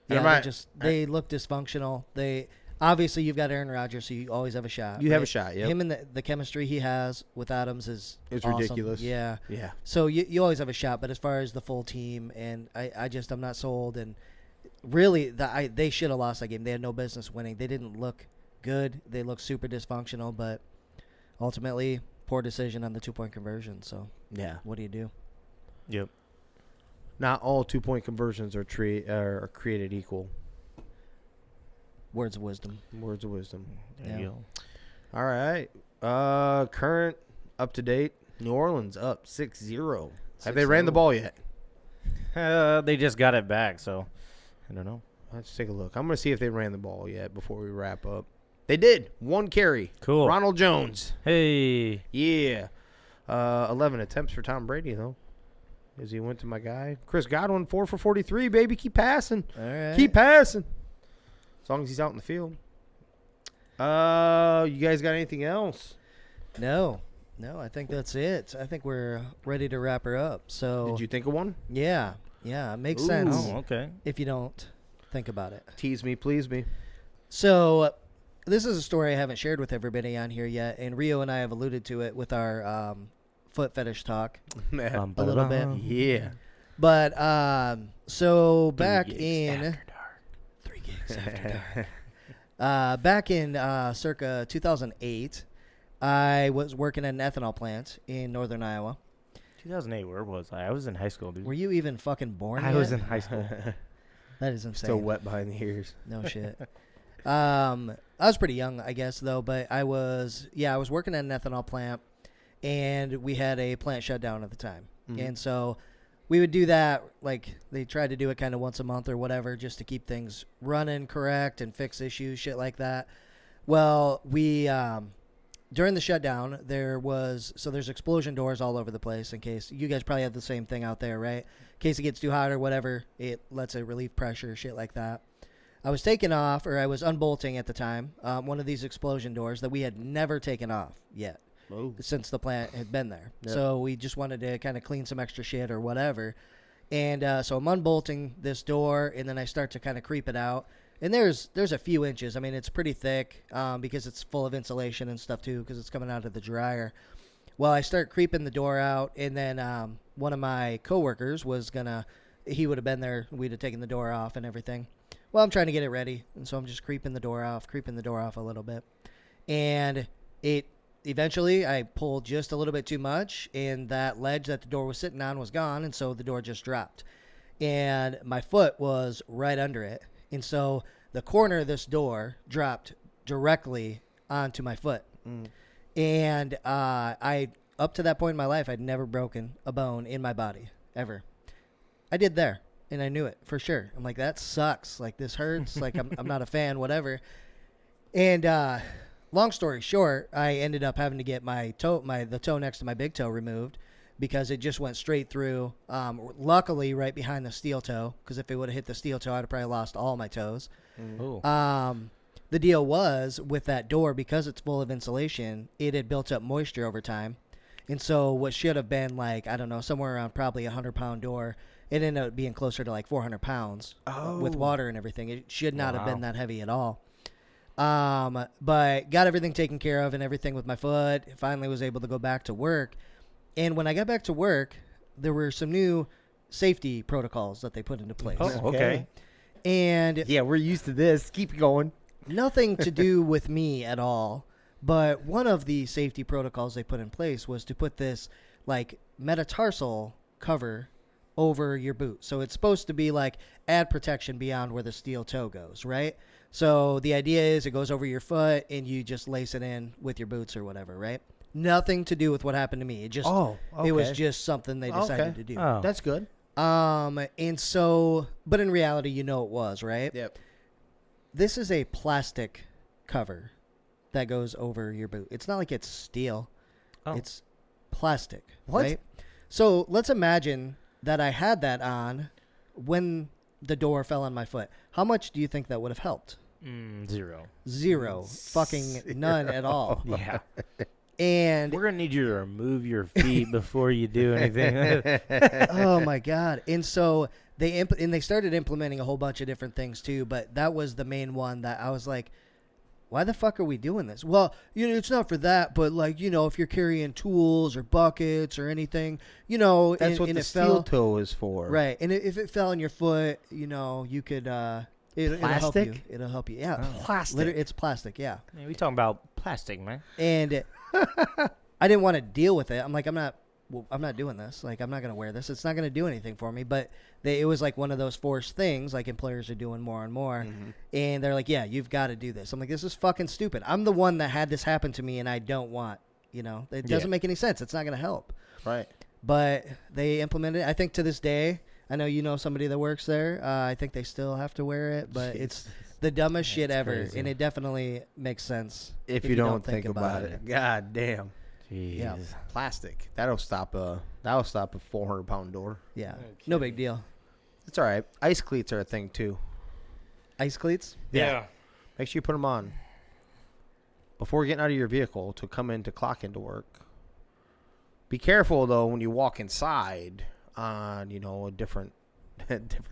Yeah, And I'm they not- they look dysfunctional. They obviously you've got Aaron Rodgers, so you always have a shot. You have right? a shot, yep. Him and the chemistry he has with Adams is It's awesome. ridiculous. Yeah. Yeah. So you always have a shot, but as far as the full team, and I'm not sold. And really, they should have lost that game. They had no business winning. They didn't look good. They looked super dysfunctional, but ultimately, poor decision on the 2-point conversion. So Yeah. what do you do? Yep. Not all 2-point conversions are created equal. Words of wisdom. Words of wisdom. There you All right. Current up to date. New Orleans up 6-0. Have they ran the 6-0. ball yet? go. They just got it back, so I don't know. Let's take a look. I'm going to see if they ran the ball yet before we wrap up. They did. 1 carry. Cool. Ronald Jones. Hey. Yeah. 11 attempts for Tom Brady, though. As he went to my guy. Chris Godwin, 4 for 43, baby. Keep passing. All right. Keep passing. As long as he's out in the field. You guys got anything else? No, I think that's it. I think we're ready to wrap her up. So Did you think of one? yeah, it makes Ooh. sense Oh, okay. if you don't think about it. Tease me, please me. So this is a story I haven't shared with everybody on here yet, and Rio and I have alluded to it with our foot fetish talk Bum, a little bit. ba-da-bum. Yeah. But so back Gigs in after dark. 3 gigs after dark. Back in circa 2008, I was working at an ethanol plant in northern Iowa. 2008. Where was I? I was in high school, dude. Were you even fucking born I yet? was in high school. That is insane. Still wet behind the ears. No shit. I was pretty young, I guess, though. But I was working at an ethanol plant, and we had a plant shutdown at the time. Mhm. And so we would do that. Like they tried to do it kind of once a month or whatever, just to keep things running correct and fix issues, shit like that. Well, we during the shutdown there's explosion doors all over the place. In case you guys probably have the same thing out there, right? In case it gets too hot or whatever, it lets it relieve pressure, shit like that. I was taking off, or I was unbolting at the time, one of these explosion doors that we had never taken off yet Oh. since the plant had been there. Yep. So we just wanted to kind of clean some extra shit or whatever. And so I'm unbolting this door, and then I start to kind of creep it out. And there's a few inches. I mean, it's pretty thick because it's full of insulation and stuff, too, because it's coming out of the dryer. Well, I start creeping the door out, and then one of my coworkers was he would have been there. We'd have taken the door off and everything. Well, I'm trying to get it ready, and so I'm just creeping the door off a little bit. And it eventually, I pulled just a little bit too much, and that ledge that the door was sitting on was gone, and so the door just dropped. And my foot was right under it, and so the corner of this door dropped directly onto my foot. And I, up to that point in my life, I'd never broken a bone in my body, ever. I did there. And I knew it for sure. I'm like, that sucks. Like, this hurts. Like, I'm not a fan, whatever. And long story short, I ended up having to get the toe next to my big toe removed because it just went straight through. Luckily, right behind the steel toe, because if it would have hit the steel toe, I'd have probably lost all my toes. The deal was with that door, because it's full of insulation, it had built up moisture over time. And so what should have been like, I don't know, somewhere around probably a 100-pound door, it ended up being closer to like 400 pounds with water and everything. It should not have been that heavy at all. But got everything taken care of and everything with my foot. Finally was able to go back to work. And when I got back to work, there were some new safety protocols that they put into place. Oh, okay. And Yeah, we're used to this. Keep going. nothing to do with me at all. But one of the safety protocols they put in place was to put this like metatarsal cover over your boot. So it's supposed to be like add protection beyond where the steel toe goes, right? So the idea is it goes over your foot and you just lace it in with your boots or whatever, right? Nothing to do with what happened to me. It just it was just something they decided to do. Oh. That's good. And so, but in reality, you know it was, right? Yep. This is a plastic cover that goes over your boot. It's not like it's steel. Oh. It's plastic, What? right? So let's imagine that I had that on when the door fell on my foot. How much do you think that would have helped? Zero. Zero. Fucking none at all. Yeah. And We're going to need you to remove your feet before you do anything. oh my God. And so they started implementing a whole bunch of different things too, but that was the main one that I was like, why the fuck are we doing this? Well, it's not for that, but like, if you're carrying tools or buckets or anything, That's what and the it steel toe is for. right. And if it fell on your foot, you could, it'll help you. Plastic? It'll help you. Yeah. Plastic. It's plastic. Yeah. Man, we talking about plastic, man. And I didn't want to deal with it. I'm like, I'm not doing this. Like, I'm not going to wear this. It's not going to do anything for me. But it was like one of those forced things, like employers are doing more and more. And they're like, yeah, you've got to do this. I'm like, this is fucking stupid. I'm the one that had this happen to me, and I don't want, it doesn't make any sense. It's not going to help. Right. But they implemented it. I think to this day, I know you know somebody that works there. I think they still have to wear it, but it's the dumbest shit ever. crazy. And it definitely makes sense If you don't think about it. God damn. Jeez. Yeah. Plastic. That'll stop a 400-pound door. Yeah. No big deal. It's all right. Ice cleats are a thing too. Ice cleats? Yeah. Make sure you put them on before getting out of your vehicle to come in to clock into work. Be careful though when you walk inside on a different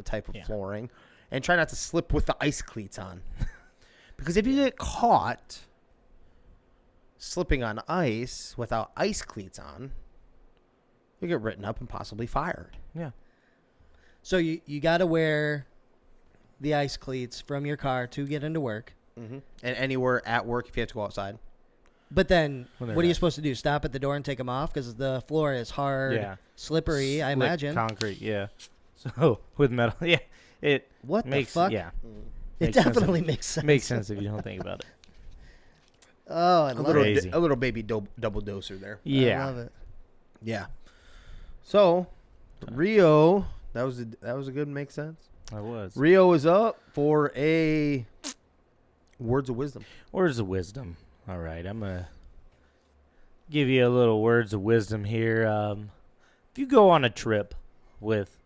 type of flooring, and try not to slip with the ice cleats on, because if you get caught slipping on ice without ice cleats on, you get written up and possibly fired. Yeah. So you got to wear the ice cleats from your car to get into work. And anywhere at work if you have to go outside. But then When they're what are you not. supposed to do? Stop at the door and take them off? Because the floor is hard, Yeah. slippery, I Slick imagine. concrete, yeah. So, with metal, yeah. It What makes, the fuck? yeah. It Makes sense if- definitely makes sense. Makes sense if you don't think about it. Oh, I A love little, it. Crazy. a little baby double doser there. I Yeah. love it. Yeah. So, Rio, that was a good make sense. I was. Rio is up for a words of wisdom. Words of wisdom. All right, I'm going to give you a little words of wisdom here. If you go on a trip with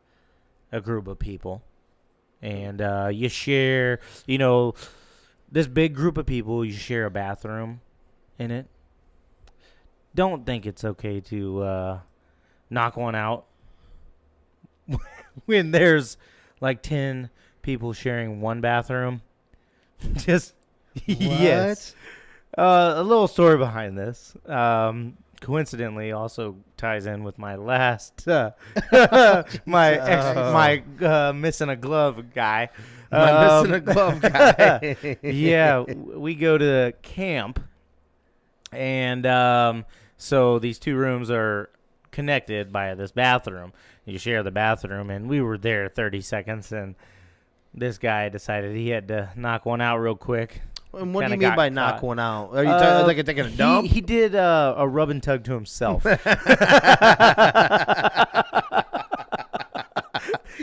a group of people and you share, this big group of people, you share a bathroom in it, don't think it's okay to knock one out when there's like 10 people sharing one bathroom. Just yes. A little story behind this. Coincidentally, also ties in with my last my missing a glove guy. My missing a glove guy. Yeah, we go to camp, and so these two rooms are connected by this bathroom. You share the bathroom, and we were there 30 seconds, and this guy decided he had to knock one out real quick. And what do Kinda you mean got by caught. knock one out? Are you like taking a dump? He did a rub and tug to himself.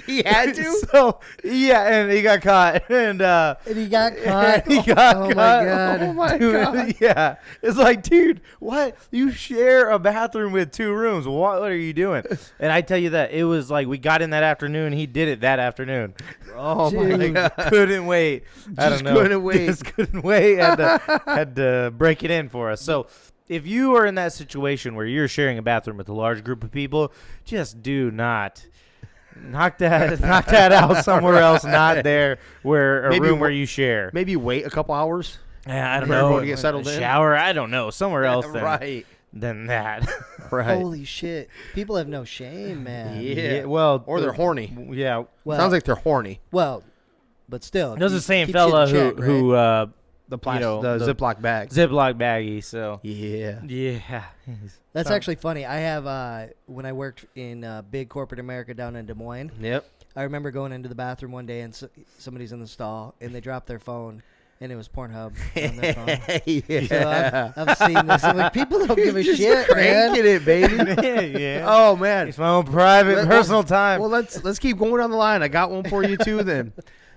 He had to? So yeah, and he got caught, and he got caught. he got Oh, my caught. God. Oh, my Dude, God. Yeah, it's like, dude, what? You share a bathroom with two rooms. What are you doing? And I tell you that it was like we got in that afternoon. He did it that afternoon. Oh, my Dude. God. Couldn't wait. I Just don't know. couldn't wait. Just couldn't wait. Had to break it in for us. So if you are in that situation where you're sharing a bathroom with a large group of people, just do not. Knock that out somewhere else, not there where a Maybe room where you share. Maybe wait a couple hours. Yeah, I don't for know. everyone to get settled in? Shower, I don't know. Somewhere else Right. than that. Right. Holy shit. People have no shame, man. Yeah. well, Or they're horny. Yeah. Well, Sounds like they're horny. well, but still. There's the keep- same keep shit in fella check, who The plastic, know, the the- Ziploc bags. Ziploc baggie. So Yeah. yeah. That's So- actually funny. I have when I worked in big corporate America down in Des Moines, Yep. I remember going into the bathroom one day and somebody's in the stall and they dropped their phone and it was Pornhub on their phone. Yeah. So I've seen this. I'm like, people don't give a Just shit, man. cranking it, baby. yeah. Oh man. It's my own private, Let- personal time. Well, let's keep going down the line. I got one for you too. Then,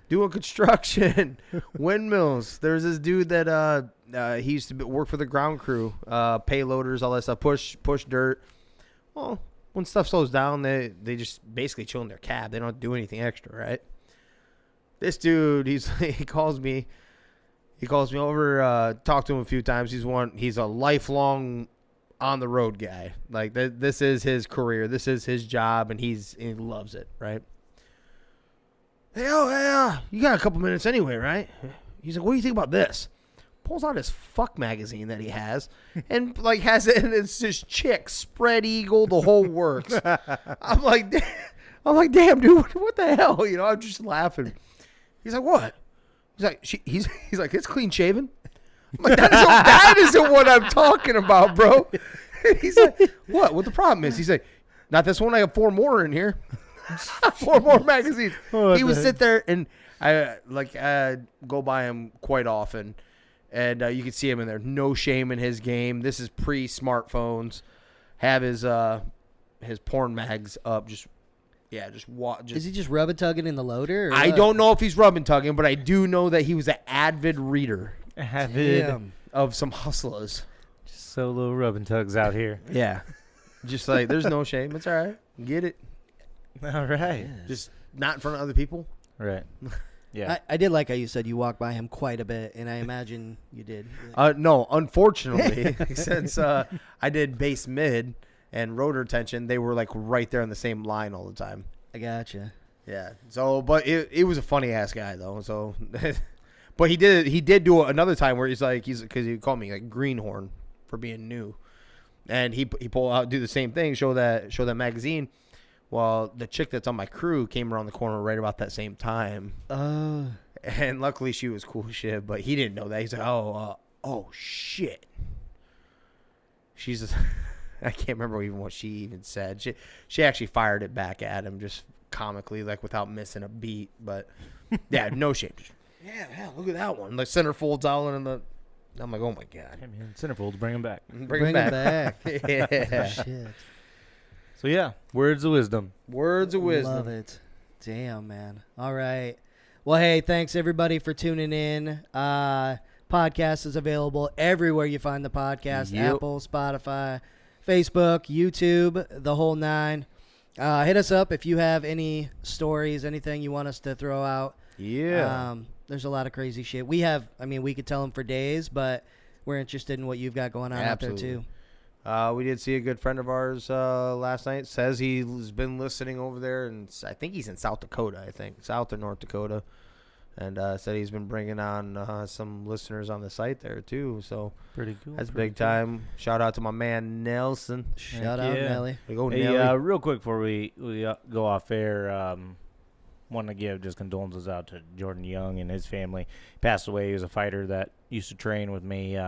doing construction, windmills. There's this dude that he used to work for the ground crew, payloaders, all that stuff. Push dirt. Well, when stuff slows down, they just basically chill in their cab. They don't do anything extra, right? This dude, he calls me. He calls me over. Talked to him a few times. He's a lifelong on the road guy. Like this is his career. This is his job, and he loves it, right? Hey, you got a couple minutes anyway, right? He's like, what do you think about this? Pulls out his fuck magazine that he has, and like has it, and it's just chick, spread eagle, the whole works. I'm like, damn, dude, what the hell? You know, I'm just laughing. He's like, what? He's like, he's like, it's clean shaven. I'm like, that isn't what I'm talking about, bro. He's like, what? What the problem is? He's like, not this one. I have 4 more in here. 4 more magazines. He would sit there, and I go by him quite often, and you can see him in there. No shame in his game. This is pre-smartphones. Have his porn mags up. Just Is he just rubbing tugging in the loader? Or I what? don't know if he's rubbing tugging, but I do know that he was an avid reader Avid. Damn. of some hustlers. Solo rubbing tugs out here. Yeah. Just like, there's no shame. It's all right. Get it. All right. Just not in front of other people. Right. Yeah. I did like how you said you walked by him quite a bit, and I imagine you did. No, unfortunately, since I did base mid and rotor tension, they were like right there on the same line all the time. I gotcha. Yeah. So, but it was a funny ass guy though. So, but he did do another time where because he called me like greenhorn for being new, and he pull out, do the same thing, show that magazine. Well, the chick that's on my crew came around the corner right about that same time. And luckily she was cool as shit, but he didn't know that. He's like, oh shit. She's I can't remember even what she even said. She actually fired it back at him just comically, like without missing a beat. But yeah, no shame. Yeah, look at that one. The centerfold's out in the. I'm like, oh my god. Hey, man, centerfolds, bring them back. Bring him back. Yeah. Shit. So yeah, words of wisdom. Words of wisdom. Love it. Damn, man. All right. Well, hey, thanks everybody for tuning in. Podcast is available everywhere you find the podcast. Yep. Apple, Spotify, Facebook, YouTube, the whole 9. Hit us up if you have any stories, anything you want us to throw out. Yeah. There's a lot of crazy shit. We could tell them for days, but we're interested in what you've got going on out there too. We did see a good friend of ours last night. Says he's been listening over there, and I think he's in South Dakota. South or North Dakota, and said he's been bringing on some listeners on the site there too. So Pretty cool. that's big time. Shout out to my man Nelson. Shout out, yeah. Nelly. We go Hey, Nelly. real quick before we go off air, want to give just condolences out to Jordan Young and his family. He passed away. He was a fighter that used to train with me.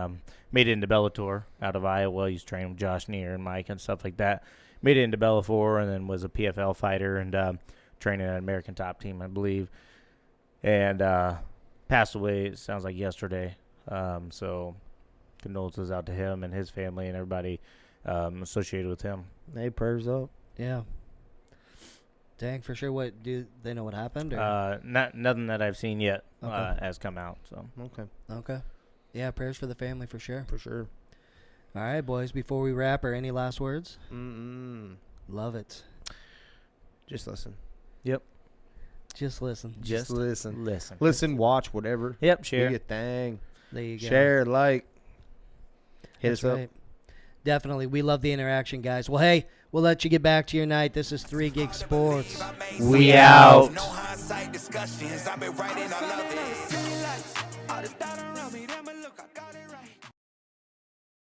Made it into Bellator out of Iowa. He used to train with Josh Neer and Mike and stuff like that. Made it into Bellator and then was a PFL fighter and training at an American Top Team, I believe. And passed away, it sounds like yesterday. So condolences out to him and his family and everybody associated with him. Hey, prayers up. Yeah. Dang, for sure. What do they know what happened? Or? Nothing that I've seen yet Okay. has come out. So Okay. Yeah, prayers for the family for sure. For sure. All right, boys. Before we wrap, any last words? Love it. Just listen. Just listen. Just listen. Listen. Listen, watch, whatever. Yep. Do Share. your thing. There you go. Share, like. Hit That's us up. right. Definitely. We love the interaction, guys. Well, hey, we'll let you get back to your night. This is 3 Gig Sports. We out. No hindsight discussions. I've been writing, I love it.